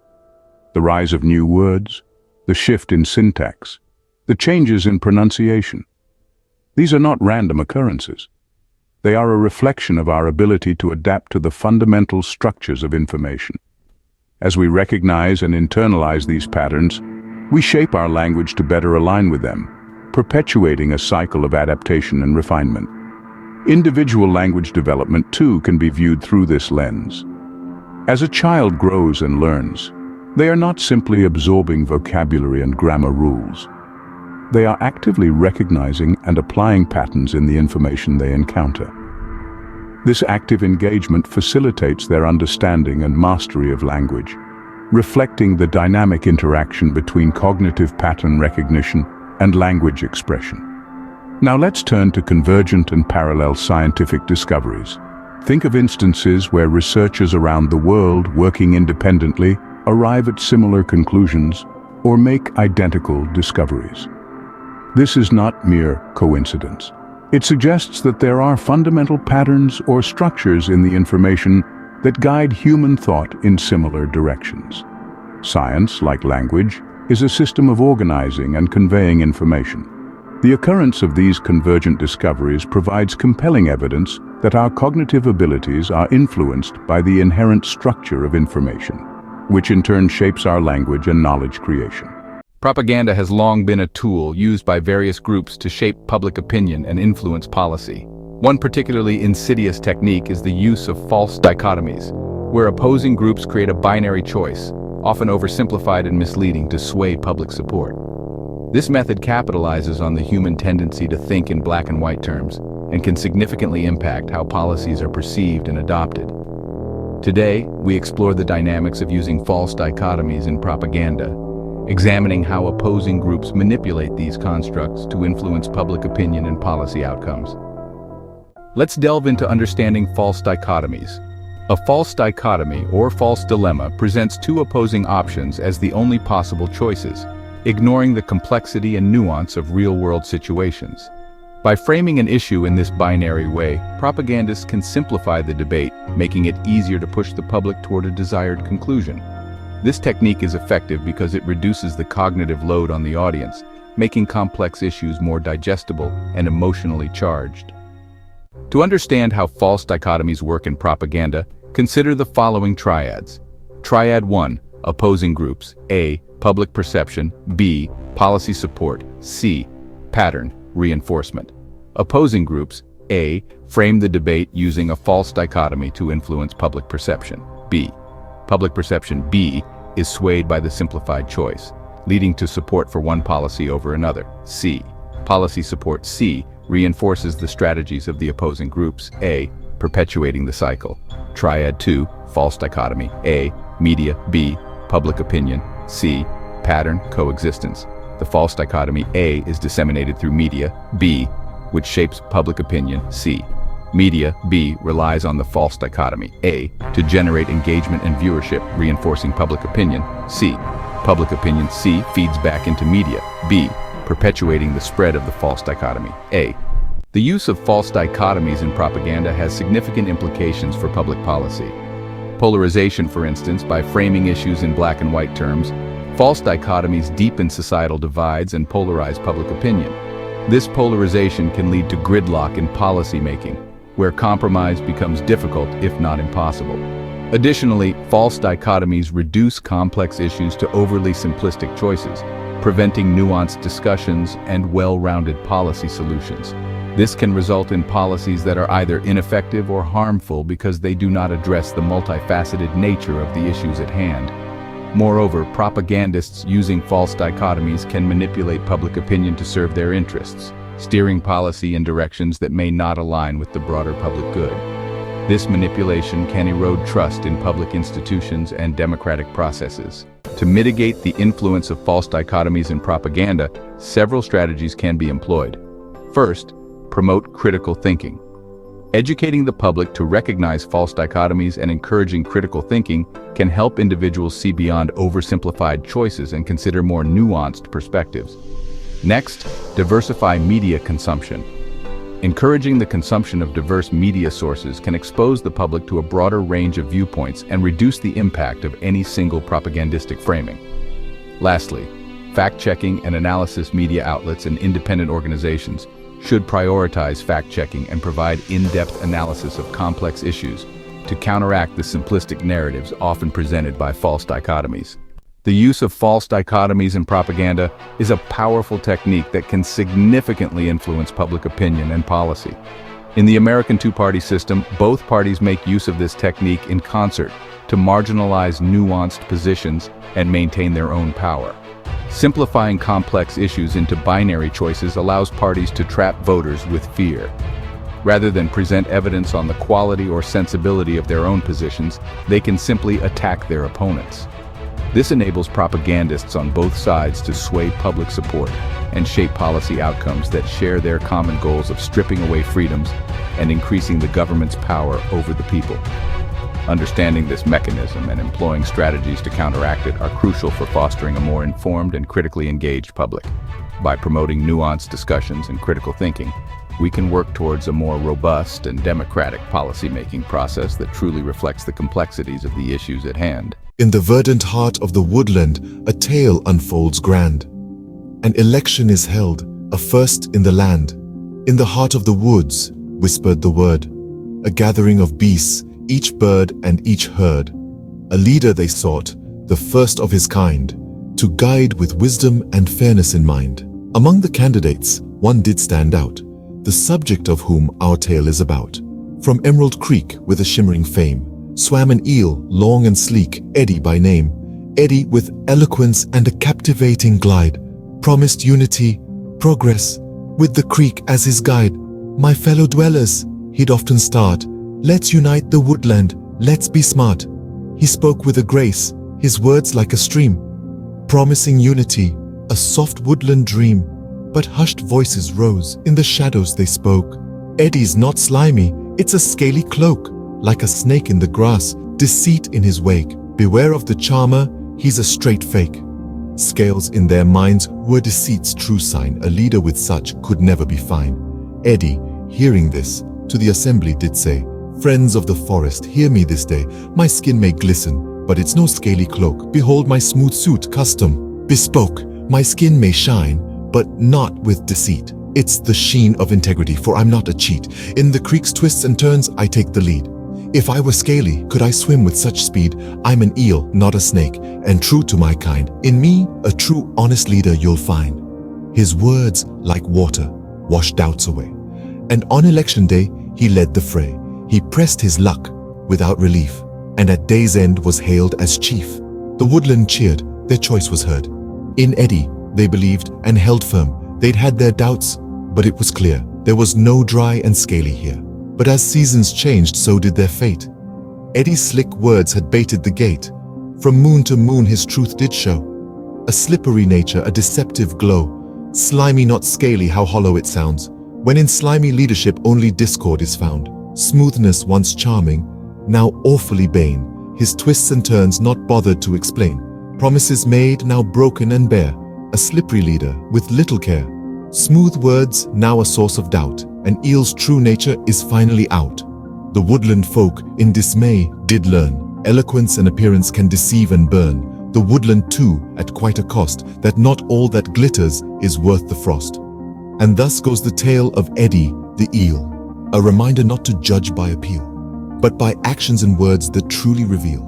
The rise of new words, the shift in syntax, the changes in pronunciation. These are not random occurrences. They are a reflection of our ability to adapt to the fundamental structures of information. As we recognize and internalize these patterns, we shape our language to better align with them, perpetuating a cycle of adaptation and refinement. Individual language development, too, can be viewed through this lens. As a child grows and learns, they are not simply absorbing vocabulary and grammar rules. They are actively recognizing and applying patterns in the information they encounter. This active engagement facilitates their understanding and mastery of language, reflecting the dynamic interaction between cognitive pattern recognition and language expression. Now let's turn to convergent and parallel scientific discoveries. Think of instances where researchers around the world working independently arrive at similar conclusions or make identical discoveries. This is not mere coincidence. It suggests that there are fundamental patterns or structures in the information that guide human thought in similar directions. Science, like language, is a system of organizing and conveying information. The occurrence of these convergent discoveries provides compelling evidence that our cognitive abilities are influenced by the inherent structure of information, which in turn shapes our language and knowledge creation. Propaganda has long been a tool used by various groups to shape public opinion and influence policy. One particularly insidious technique is the use of false dichotomies, where opposing groups create a binary choice, often oversimplified and misleading to sway public support. This method capitalizes on the human tendency to think in black and white terms and can significantly impact how policies are perceived and adopted. Today, we explore the dynamics of using false dichotomies in propaganda, examining how opposing groups manipulate these constructs to influence public opinion and policy outcomes. Let's delve into understanding false dichotomies. A false dichotomy or false dilemma presents two opposing options as the only possible choices, ignoring the complexity and nuance of real-world situations. By framing an issue in this binary way, propagandists can simplify the debate, making it easier to push the public toward a desired conclusion. This technique is effective because it reduces the cognitive load on the audience, making complex issues more digestible and emotionally charged. To understand how false dichotomies work in propaganda, consider the following triads. Triad 1, opposing groups. A, public perception. B, policy support. C, pattern reinforcement. Opposing groups. A, frame the debate using a false dichotomy to influence public perception. B, public perception. B, is swayed by the simplified choice, leading to support for one policy over another. C, policy support. C, reinforces the strategies of the opposing groups. A, perpetuating the cycle. Triad 2, false dichotomy. A, media. B, public opinion. C, pattern coexistence. The false dichotomy A is disseminated through media. B, which shapes public opinion. C, media. B, relies on the false dichotomy A to generate engagement and viewership, reinforcing public opinion. C, public opinion. C, feeds back into media. B, perpetuating the spread of the false dichotomy A. The use of false dichotomies in propaganda has significant implications for public policy. Polarization, for instance, by framing issues in black and white terms, false dichotomies deepen societal divides and polarize public opinion. This polarization can lead to gridlock in policy making, where compromise becomes difficult, if not impossible. Additionally, false dichotomies reduce complex issues to overly simplistic choices, preventing nuanced discussions and well-rounded policy solutions. This can result in policies that are either ineffective or harmful because they do not address the multifaceted nature of the issues at hand. Moreover, propagandists using false dichotomies can manipulate public opinion to serve their interests, steering policy in directions that may not align with the broader public good. This manipulation can erode trust in public institutions and democratic processes. To mitigate the influence of false dichotomies in propaganda, several strategies can be employed. First, promote critical thinking. Educating the public to recognize false dichotomies and encouraging critical thinking can help individuals see beyond oversimplified choices and consider more nuanced perspectives. Next, diversify media consumption. Encouraging the consumption of diverse media sources can expose the public to a broader range of viewpoints and reduce the impact of any single propagandistic framing. Lastly, Fact-checking and analysis media outlets and independent organizations should prioritize fact-checking and provide in-depth analysis of complex issues to counteract the simplistic narratives often presented by false dichotomies. The use of false dichotomies in propaganda is a powerful technique that can significantly influence public opinion and policy. In the American two-party system, both parties make use of this technique in concert to marginalize nuanced positions and maintain their own power. Simplifying complex issues into binary choices allows parties to trap voters with fear. Rather than present evidence on the quality or sensibility of their own positions, they can simply attack their opponents. This enables propagandists on both sides to sway public support and shape policy outcomes that share their common goals of stripping away freedoms and increasing the government's power over the people. Understanding this mechanism and employing strategies to counteract it are crucial for fostering a more informed and critically engaged public. By promoting nuanced discussions and critical thinking, we can work towards a more robust and democratic policy-making process that truly reflects the complexities of the issues at hand. In the verdant heart of the woodland, a tale unfolds grand. An election is held, a first in the land. In the heart of the woods, whispered the word. A gathering of beasts, each bird and each herd. A leader they sought, the first of his kind, to guide with wisdom and fairness in mind. Among the candidates, one did stand out, the subject of whom our tale is about. From Emerald Creek with a shimmering fame, swam an eel, long and sleek, Eddie by name. Eddie, with eloquence and a captivating glide, promised unity, progress, with the creek as his guide. My fellow dwellers, he'd often start, let's unite the woodland, let's be smart. He spoke with a grace, his words like a stream, promising unity, a soft woodland dream. But hushed voices rose, in the shadows they spoke. Eddie's not slimy, it's a scaly cloak, like a snake in the grass, deceit in his wake. Beware of the charmer, he's a straight fake. Scales in their minds were deceit's true sign. A leader with such could never be fine. Eddie, hearing this, to the assembly did say, friends of the forest, hear me this day. My skin may glisten, but it's no scaly cloak. Behold my smooth suit, custom, bespoke. My skin may shine, but not with deceit. It's the sheen of integrity, for I'm not a cheat. In the creek's twists and turns, I take the lead. If I were scaly, could I swim with such speed? I'm an eel, not a snake, and true to my kind. In me, a true, honest leader you'll find. His words, like water, washed doubts away. And on election day, he led the fray. He pressed his luck without relief, and at day's end was hailed as chief. The woodland cheered, their choice was heard. In Eddie, they believed and held firm. They'd had their doubts, but it was clear there was no dry and scaly here. But as seasons changed, so did their fate. Eddie's slick words had baited the gate. From moon to moon his truth did show. A slippery nature, a deceptive glow. Slimy, not scaly, how hollow it sounds. When in slimy leadership only discord is found. Smoothness once charming, now awfully bane. His twists and turns not bothered to explain. Promises made, now broken and bare. A slippery leader with little care. Smooth words, now a source of doubt. An eel's true nature is finally out. The woodland folk, in dismay, did learn. Eloquence and appearance can deceive and burn. The woodland too, at quite a cost, that not all that glitters is worth the frost. And thus goes the tale of Eddie the eel. A reminder not to judge by appeal, but by actions and words that truly reveal.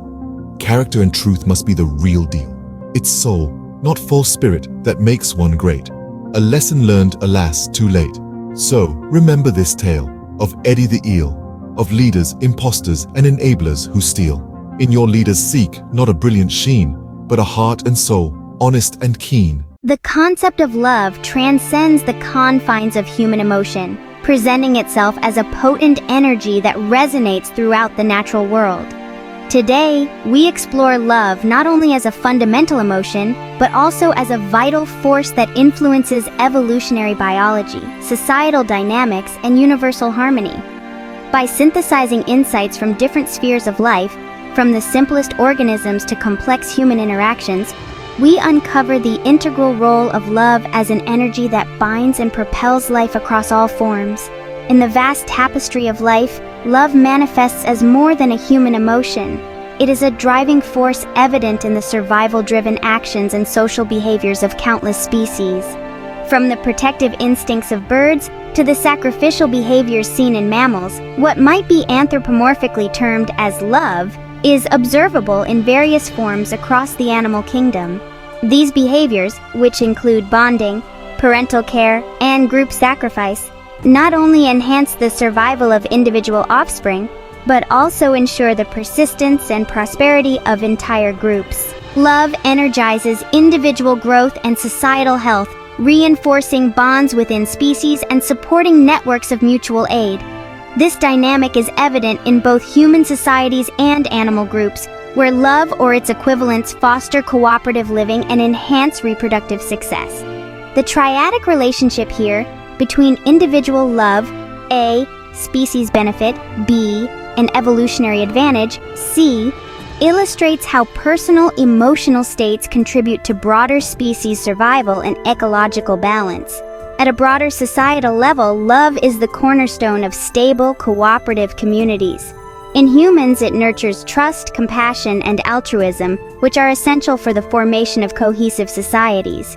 Character and truth must be the real deal. It's soul, not false spirit, that makes one great. A lesson learned, alas, too late. So, remember this tale of Eddie the eel, of leaders, imposters, and enablers who steal. In your leaders seek not a brilliant sheen, but a heart and soul, honest and keen. The concept of love transcends the confines of human emotion, presenting itself as a potent energy that resonates throughout the natural world. Today, we explore love not only as a fundamental emotion, but also as a vital force that influences evolutionary biology, societal dynamics, and universal harmony. By synthesizing insights from different spheres of life, from the simplest organisms to complex human interactions, we uncover the integral role of love as an energy that binds and propels life across all forms. In the vast tapestry of life, love manifests as more than a human emotion. it is a driving force evident in the survival-driven actions and social behaviors of countless species. From the protective instincts of birds to the sacrificial behaviors seen in mammals, what might be anthropomorphically termed as love is observable in various forms across the animal kingdom. These behaviors, which include bonding, parental care, and group sacrifice, not only enhance the survival of individual offspring, but also ensure the persistence and prosperity of entire groups. Love energizes individual growth and societal health, reinforcing bonds within species and supporting networks of mutual aid. This dynamic is evident in both human societies and animal groups, where love or its equivalents foster cooperative living and enhance reproductive success. The triadic relationship here between individual love, A, species benefit, B, an evolutionary advantage, C, illustrates how personal emotional states contribute to broader species survival and ecological balance. At a broader societal level, love is the cornerstone of stable, cooperative communities. In humans, it nurtures trust, compassion, and altruism, which are essential for the formation of cohesive societies.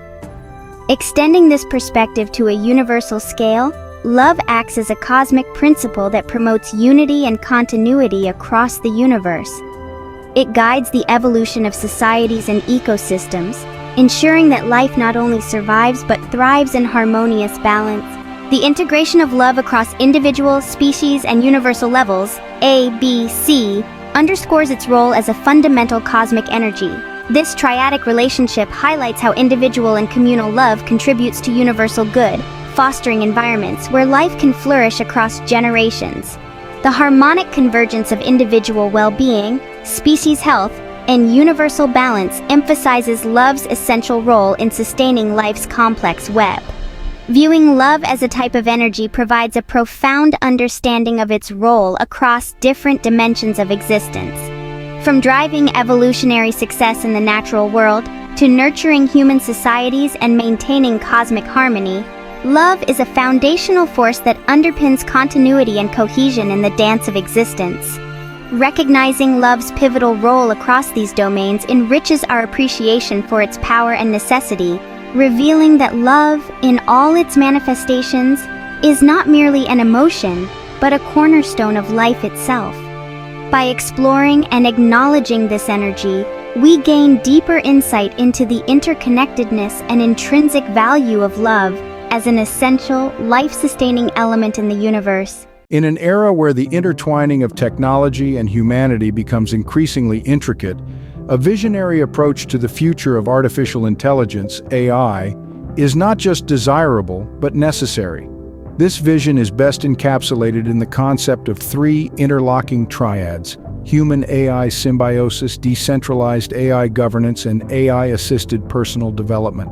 Extending this perspective to a universal scale, love acts as a cosmic principle that promotes unity and continuity across the universe. It guides the evolution of societies and ecosystems, ensuring that life not only survives but thrives in harmonious balance. The integration of love across individual, species, and universal levels, A, B, C, underscores its role as a fundamental cosmic energy. This triadic relationship highlights how individual and communal love contributes to universal good, fostering environments where life can flourish across generations. The harmonic convergence of individual well-being, species health, and universal balance emphasizes love's essential role in sustaining life's complex web. Viewing love as a type of energy provides a profound understanding of its role across different dimensions of existence. From driving evolutionary success in the natural world to nurturing human societies and maintaining cosmic harmony, love is a foundational force that underpins continuity and cohesion in the dance of existence. Recognizing love's pivotal role across these domains enriches our appreciation for its power and necessity, revealing that love, in all its manifestations, is not merely an emotion, but a cornerstone of life itself. By exploring and acknowledging this energy, we gain deeper insight into the interconnectedness and intrinsic value of love as an essential, life-sustaining element in the universe. In an era where the intertwining of technology and humanity becomes increasingly intricate, a visionary approach to the future of artificial intelligence, AI, is not just desirable, but necessary. This vision is best encapsulated in the concept of three interlocking triads: human-AI symbiosis, decentralized AI governance, and AI-assisted personal development.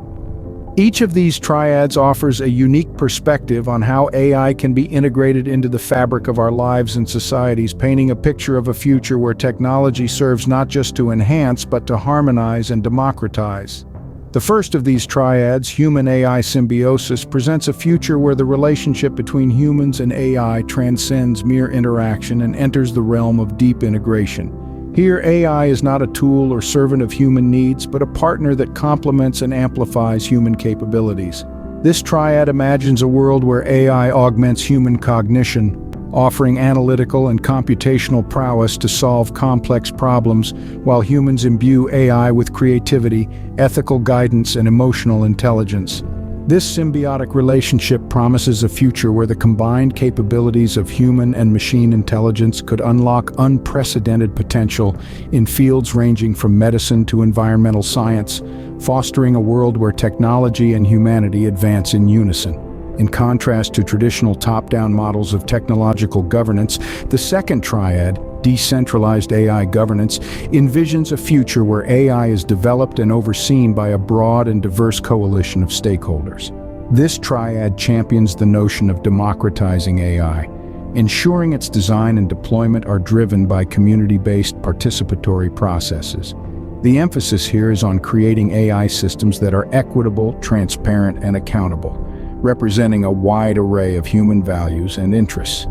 Each of these triads offers a unique perspective on how AI can be integrated into the fabric of our lives and societies, painting a picture of a future where technology serves not just to enhance, but to harmonize and democratize. The first of these triads, human-AI symbiosis, presents a future where the relationship between humans and AI transcends mere interaction and enters the realm of deep integration. Here, AI is not a tool or servant of human needs, but a partner that complements and amplifies human capabilities. This triad imagines a world where AI augments human cognition, offering analytical and computational prowess to solve complex problems, while humans imbue AI with creativity, ethical guidance, and emotional intelligence. This symbiotic relationship promises a future where the combined capabilities of human and machine intelligence could unlock unprecedented potential in fields ranging from medicine to environmental science, fostering a world where technology and humanity advance in unison. In contrast to traditional top-down models of technological governance, the second triad, decentralized AI governance, envisions a future where AI is developed and overseen by a broad and diverse coalition of stakeholders. This triad champions the notion of democratizing AI, ensuring its design and deployment are driven by community-based participatory processes. The emphasis here is on creating AI systems that are equitable, transparent, and accountable, representing a wide array of human values and interests.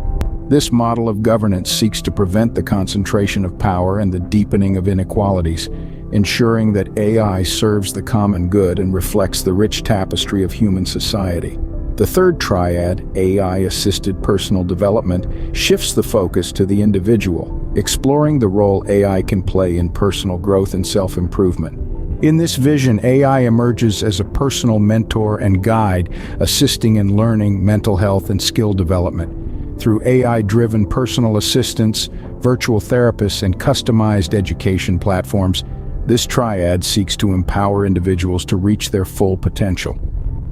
This model of governance seeks to prevent the concentration of power and the deepening of inequalities, ensuring that AI serves the common good and reflects the rich tapestry of human society. The third triad, AI-assisted personal development, shifts the focus to the individual, exploring the role AI can play in personal growth and self-improvement. In this vision, AI emerges as a personal mentor and guide, assisting in learning, mental health, and skill development. Through AI-driven personal assistants, virtual therapists, and customized education platforms, this triad seeks to empower individuals to reach their full potential.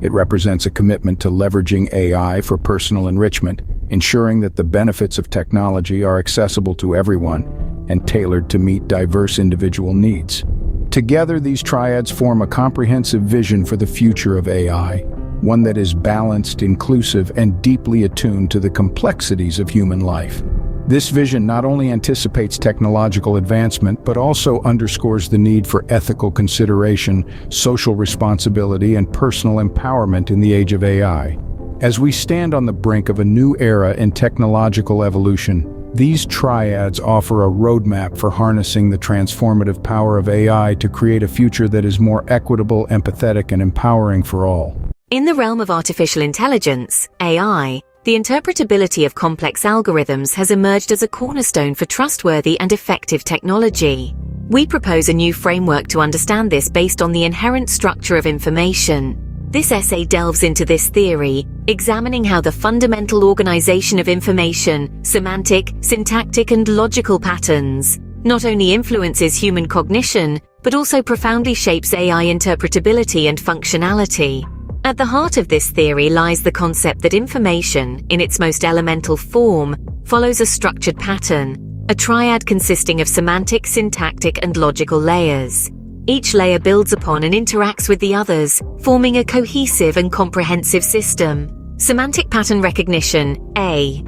It represents a commitment to leveraging AI for personal enrichment, ensuring that the benefits of technology are accessible to everyone and tailored to meet diverse individual needs. Together, these triads form a comprehensive vision for the future of AI, one that is balanced, inclusive, and deeply attuned to the complexities of human life. This vision not only anticipates technological advancement, but also underscores the need for ethical consideration, social responsibility, and personal empowerment in the age of AI. As we stand on the brink of a new era in technological evolution, these triads offer a roadmap for harnessing the transformative power of AI to create a future that is more equitable, empathetic, and empowering for all. In the realm of artificial intelligence, AI, the interpretability of complex algorithms has emerged as a cornerstone for trustworthy and effective technology. We propose a new framework to understand this based on the inherent structure of information. This essay delves into this theory, examining how the fundamental organization of information, semantic, syntactic, and logical patterns, not only influences human cognition, but also profoundly shapes AI interpretability and functionality. At the heart of this theory lies the concept that information, in its most elemental form, follows a structured pattern, a triad consisting of semantic, syntactic, and logical layers. Each layer builds upon and interacts with the others, forming a cohesive and comprehensive system. Semantic pattern recognition, A.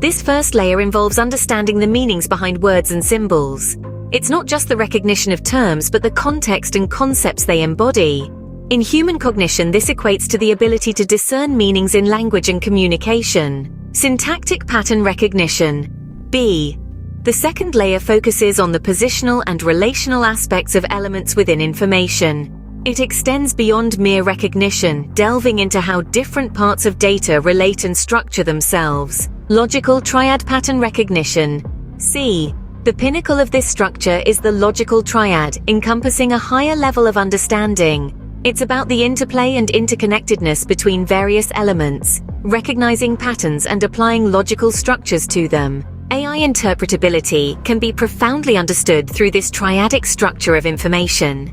This first layer involves understanding the meanings behind words and symbols. It's not just the recognition of terms, but the context and concepts they embody. In human cognition, this equates to the ability to discern meanings in language and communication. Syntactic pattern recognition, B. The second layer focuses on the positional and relational aspects of elements within information. It extends beyond mere recognition, delving into how different parts of data relate and structure themselves. Logical triad pattern recognition, C. The pinnacle of this structure is the logical triad, encompassing a higher level of understanding. It's about the interplay and interconnectedness between various elements, recognizing patterns and applying logical structures to them. AI interpretability can be profoundly understood through this triadic structure of information.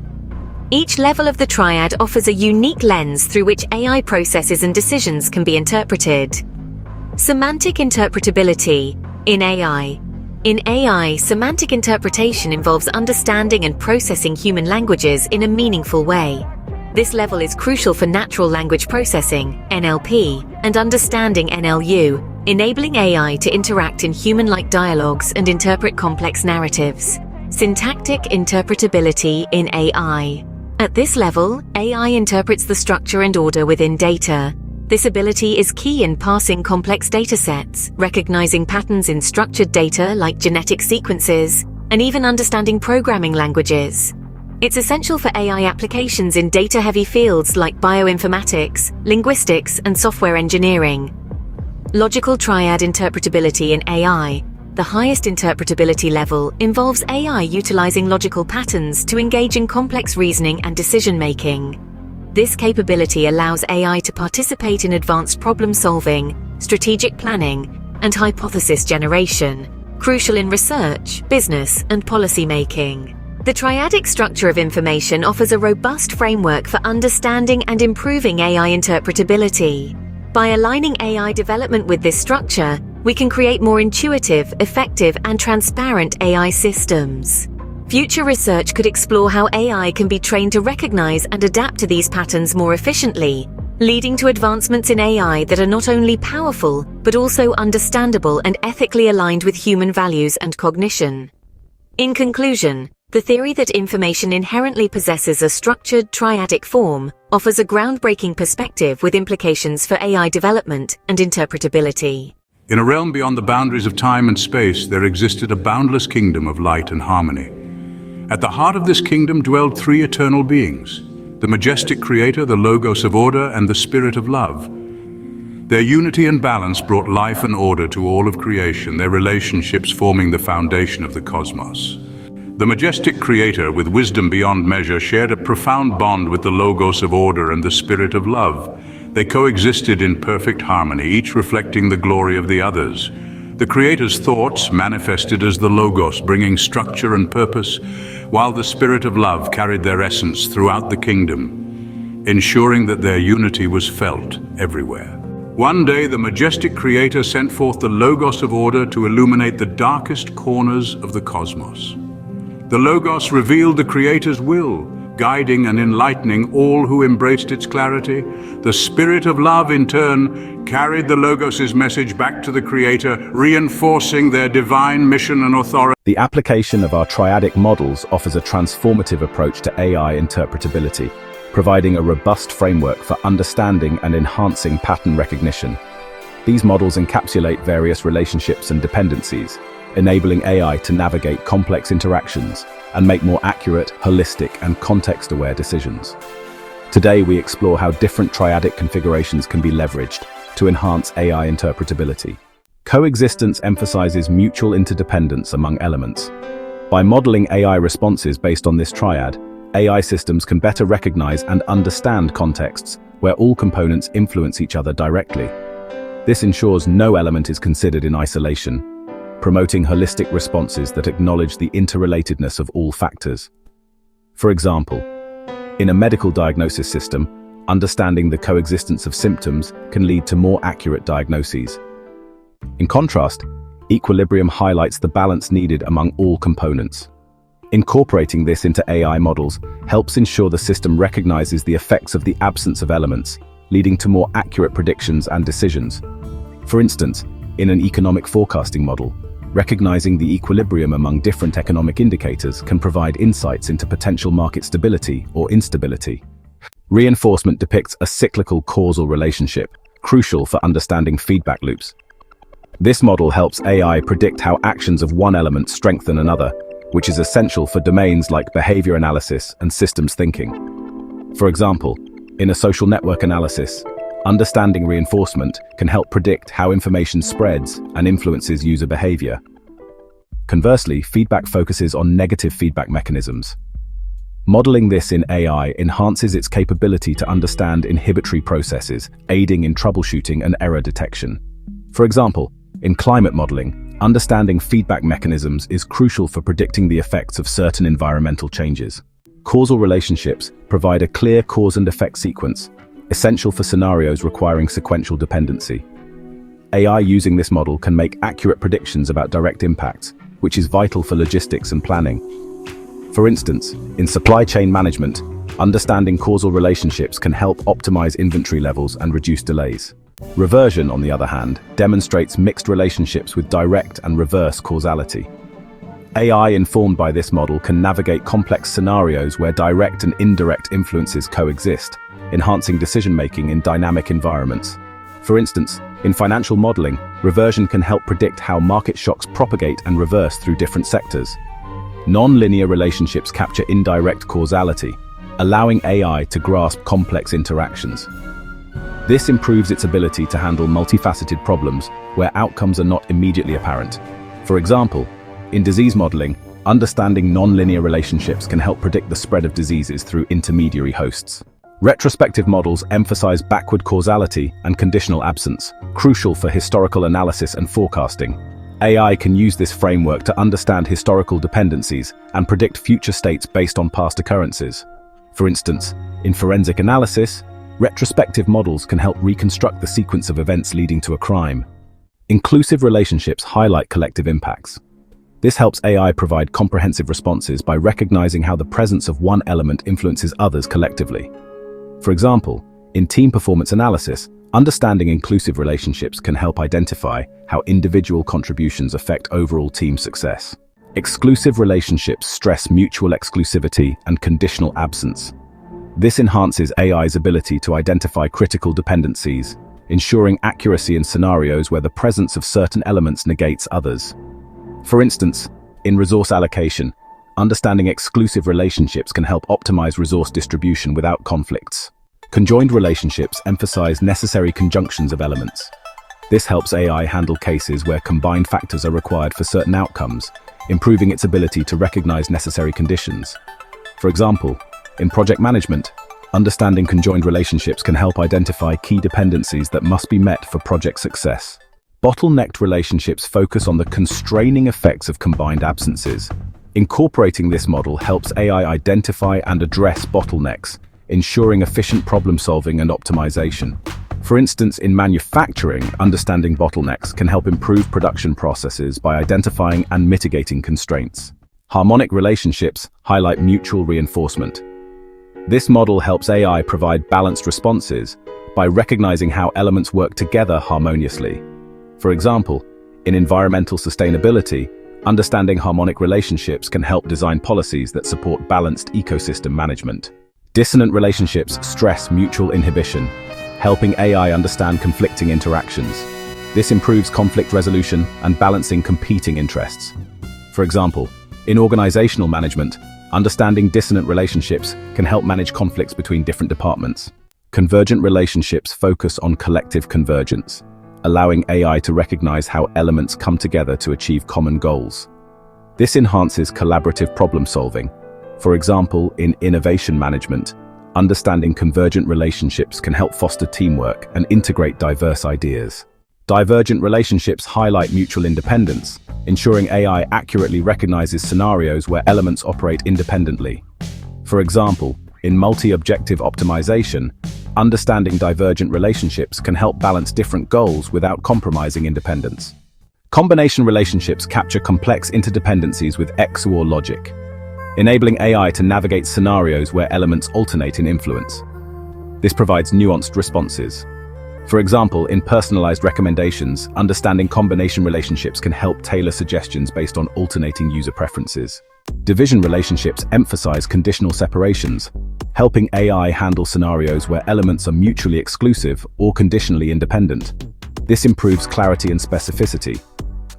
Each level of the triad offers a unique lens through which AI processes and decisions can be interpreted. Semantic interpretability in AI. In AI, semantic interpretation involves understanding and processing human languages in a meaningful way. This level is crucial for natural language processing, NLP, and understanding, NLU, enabling AI to interact in human-like dialogues and interpret complex narratives. Syntactic interpretability in AI. At this level, AI interprets the structure and order within data. This ability is key in parsing complex datasets, recognizing patterns in structured data like genetic sequences, and even understanding programming languages. It's essential for AI applications in data-heavy fields like bioinformatics, linguistics, and software engineering. Logical triad interpretability in AI. The highest interpretability level involves AI utilizing logical patterns to engage in complex reasoning and decision-making. This capability allows AI to participate in advanced problem-solving, strategic planning, and hypothesis generation, crucial in research, business, and policy-making. The triadic structure of information offers a robust framework for understanding and improving AI interpretability. By aligning AI development with this structure, we can create more intuitive, effective, and transparent AI systems. Future research could explore how AI can be trained to recognize and adapt to these patterns more efficiently, leading to advancements in AI that are not only powerful, but also understandable and ethically aligned with human values and cognition. In conclusion, the theory that information inherently possesses a structured triadic form offers a groundbreaking perspective with implications for AI development and interpretability. In a realm beyond the boundaries of time and space, there existed a boundless kingdom of light and harmony. At the heart of this kingdom dwelled three eternal beings: the majestic creator, the logos of order, and the spirit of love. Their unity and balance brought life and order to all of creation, their relationships forming the foundation of the cosmos. The majestic creator, with wisdom beyond measure, shared a profound bond with the logos of order and the spirit of love. They coexisted in perfect harmony, each reflecting the glory of the others. The creator's thoughts manifested as the logos, bringing structure and purpose, while the spirit of love carried their essence throughout the kingdom, ensuring that their unity was felt everywhere. One day, the majestic creator sent forth the logos of order to illuminate the darkest corners of the cosmos. The logos revealed the creator's will, guiding and enlightening all who embraced its clarity. The spirit of love, in turn, carried the logos' message back to the creator, reinforcing their divine mission and authority. The application of our triadic models offers a transformative approach to AI interpretability, providing a robust framework for understanding and enhancing pattern recognition. These models encapsulate various relationships and dependencies, enabling AI to navigate complex interactions and make more accurate, holistic, and context-aware decisions. Today, we explore how different triadic configurations can be leveraged to enhance AI interpretability. Coexistence emphasizes mutual interdependence among elements. By modeling AI responses based on this triad, AI systems can better recognize and understand contexts where all components influence each other directly. This ensures no element is considered in isolation, promoting holistic responses that acknowledge the interrelatedness of all factors. For example, in a medical diagnosis system, understanding the coexistence of symptoms can lead to more accurate diagnoses. In contrast, equilibrium highlights the balance needed among all components. Incorporating this into AI models helps ensure the system recognizes the effects of the absence of elements, leading to more accurate predictions and decisions. For instance, in an economic forecasting model, recognizing the equilibrium among different economic indicators can provide insights into potential market stability or instability. Reinforcement depicts a cyclical causal relationship, crucial for understanding feedback loops. This model helps AI predict how actions of one element strengthen another, which is essential for domains like behavior analysis and systems thinking. For example, in a social network analysis, understanding reinforcement can help predict how information spreads and influences user behavior. Conversely, feedback focuses on negative feedback mechanisms. Modeling this in AI enhances its capability to understand inhibitory processes, aiding in troubleshooting and error detection. For example, in climate modeling, understanding feedback mechanisms is crucial for predicting the effects of certain environmental changes. Causal relationships provide a clear cause and effect sequence, essential for scenarios requiring sequential dependency. AI using this model can make accurate predictions about direct impacts, which is vital for logistics and planning. For instance, in supply chain management, understanding causal relationships can help optimize inventory levels and reduce delays. Reversion, on the other hand, demonstrates mixed relationships with direct and reverse causality. AI informed by this model can navigate complex scenarios where direct and indirect influences coexist, enhancing decision-making in dynamic environments. For instance, in financial modeling, reversion can help predict how market shocks propagate and reverse through different sectors. Non-linear relationships capture indirect causality, allowing AI to grasp complex interactions. This improves its ability to handle multifaceted problems where outcomes are not immediately apparent. For example, in disease modeling, understanding non-linear relationships can help predict the spread of diseases through intermediary hosts. Retrospective models emphasize backward causality and conditional absence, crucial for historical analysis and forecasting. AI can use this framework to understand historical dependencies and predict future states based on past occurrences. For instance, in forensic analysis, retrospective models can help reconstruct the sequence of events leading to a crime. Inclusive relationships highlight collective impacts. This helps AI provide comprehensive responses by recognizing how the presence of one element influences others collectively. For example, in team performance analysis, understanding inclusive relationships can help identify how individual contributions affect overall team success. Exclusive relationships stress mutual exclusivity and conditional absence. This enhances AI's ability to identify critical dependencies, ensuring accuracy in scenarios where the presence of certain elements negates others. For instance, in resource allocation, understanding exclusive relationships can help optimize resource distribution without conflicts. Conjoined relationships emphasize necessary conjunctions of elements. This helps AI handle cases where combined factors are required for certain outcomes, improving its ability to recognize necessary conditions. For example, in project management, understanding conjoined relationships can help identify key dependencies that must be met for project success. Bottlenecked relationships focus on the constraining effects of combined absences. Incorporating this model helps AI identify and address bottlenecks, ensuring efficient problem-solving and optimization. For instance, in manufacturing, understanding bottlenecks can help improve production processes by identifying and mitigating constraints. Harmonic relationships highlight mutual reinforcement. This model helps AI provide balanced responses by recognizing how elements work together harmoniously. For example, in environmental sustainability, understanding harmonic relationships can help design policies that support balanced ecosystem management. Dissonant relationships stress mutual inhibition, helping AI understand conflicting interactions. This improves conflict resolution and balancing competing interests. For example, in organizational management, understanding dissonant relationships can help manage conflicts between different departments. Convergent relationships focus on collective convergence, allowing AI to recognize how elements come together to achieve common goals. This enhances collaborative problem solving. For example, in innovation management, understanding convergent relationships can help foster teamwork and integrate diverse ideas. Divergent relationships highlight mutual independence, ensuring AI accurately recognizes scenarios where elements operate independently. For example, in multi-objective optimization, understanding divergent relationships can help balance different goals without compromising independence. Combination relationships capture complex interdependencies with XOR logic, enabling AI to navigate scenarios where elements alternate in influence. This provides nuanced responses. For example, in personalized recommendations, understanding combination relationships can help tailor suggestions based on alternating user preferences. Division relationships emphasize conditional separations, helping AI handle scenarios where elements are mutually exclusive or conditionally independent. This improves clarity and specificity.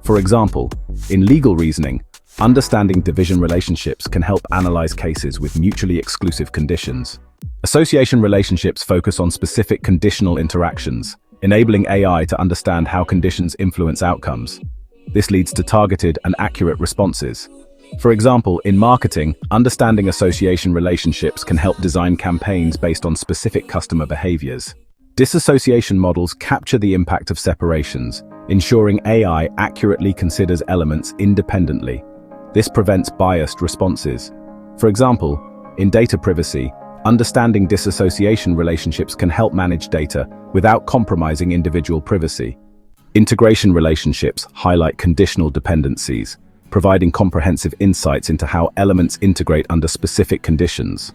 For example, in legal reasoning, understanding division relationships can help analyze cases with mutually exclusive conditions. Association relationships focus on specific conditional interactions, enabling AI to understand how conditions influence outcomes. This leads to targeted and accurate responses. For example, in marketing, understanding association relationships can help design campaigns based on specific customer behaviors. Disassociation models capture the impact of separations, ensuring AI accurately considers elements independently. This prevents biased responses. For example, in data privacy, understanding disassociation relationships can help manage data without compromising individual privacy. Integration relationships highlight conditional dependencies, providing comprehensive insights into how elements integrate under specific conditions.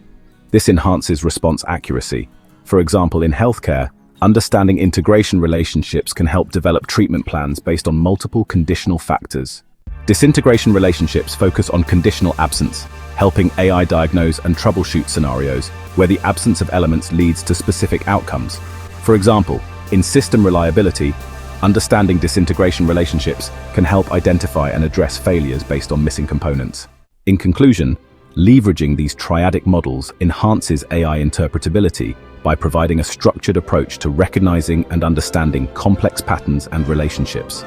This enhances response accuracy. For example, in healthcare, understanding integration relationships can help develop treatment plans based on multiple conditional factors. Disintegration relationships focus on conditional absence, helping AI diagnose and troubleshoot scenarios where the absence of elements leads to specific outcomes. For example, in system reliability, understanding disintegration relationships can help identify and address failures based on missing components. In conclusion, leveraging these triadic models enhances AI interpretability by providing a structured approach to recognizing and understanding complex patterns and relationships.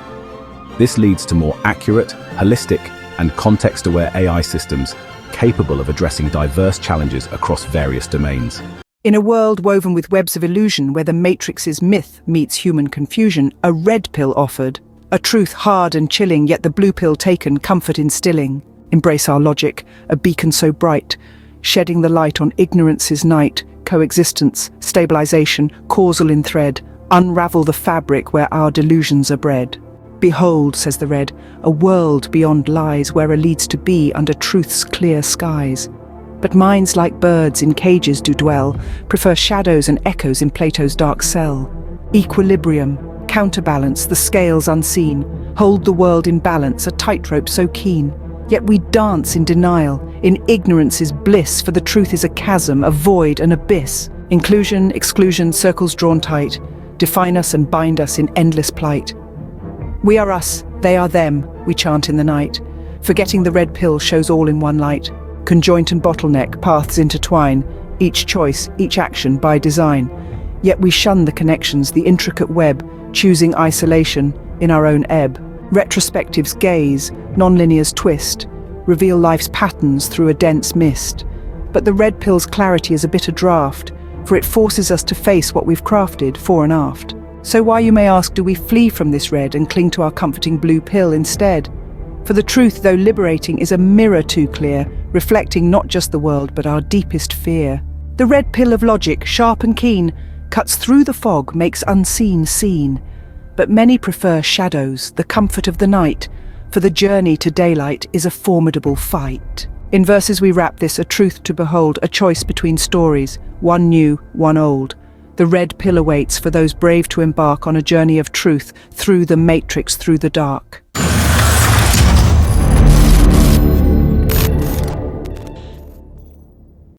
This leads to more accurate, holistic, and context-aware AI systems capable of addressing diverse challenges across various domains. In a world woven with webs of illusion where the Matrix's myth meets human confusion, a red pill offered, a truth hard and chilling, yet the blue pill taken, comfort instilling. Embrace our logic, a beacon so bright, shedding the light on ignorance's night, coexistence, stabilization, causal in thread, unravel the fabric where our delusions are bred. Behold, says the red, a world beyond lies where a leads to be under truth's clear skies. But minds like birds in cages do dwell, prefer shadows and echoes in Plato's dark cell. Equilibrium, counterbalance, the scales unseen, hold the world in balance, a tightrope so keen. Yet we dance in denial, in ignorance is bliss, for the truth is a chasm, a void, an abyss. Inclusion, exclusion, circles drawn tight. define us and bind us in endless plight. We are us, they are them, we chant in the night. Forgetting the red pill shows all in one light. Conjoint and bottleneck, paths intertwine, each choice, each action by design. Yet we shun the connections, the intricate web, choosing isolation in our own ebb. Retrospectives gaze, non-linears twist, reveal life's patterns through a dense mist. But the red pill's clarity is a bitter draught, for it forces us to face what we've crafted fore and aft. So why, you may ask, do we flee from this red and cling to our comforting blue pill instead? For the truth, though liberating, is a mirror too clear, reflecting not just the world but our deepest fear. The red pill of logic, sharp and keen, cuts through the fog, makes unseen seen. But many prefer shadows, the comfort of the night, for the journey to daylight is a formidable fight. In verses we wrap this, a truth to behold, a choice between stories, one new, one old. The red pill awaits for those brave to embark on a journey of truth, through the matrix, through the dark.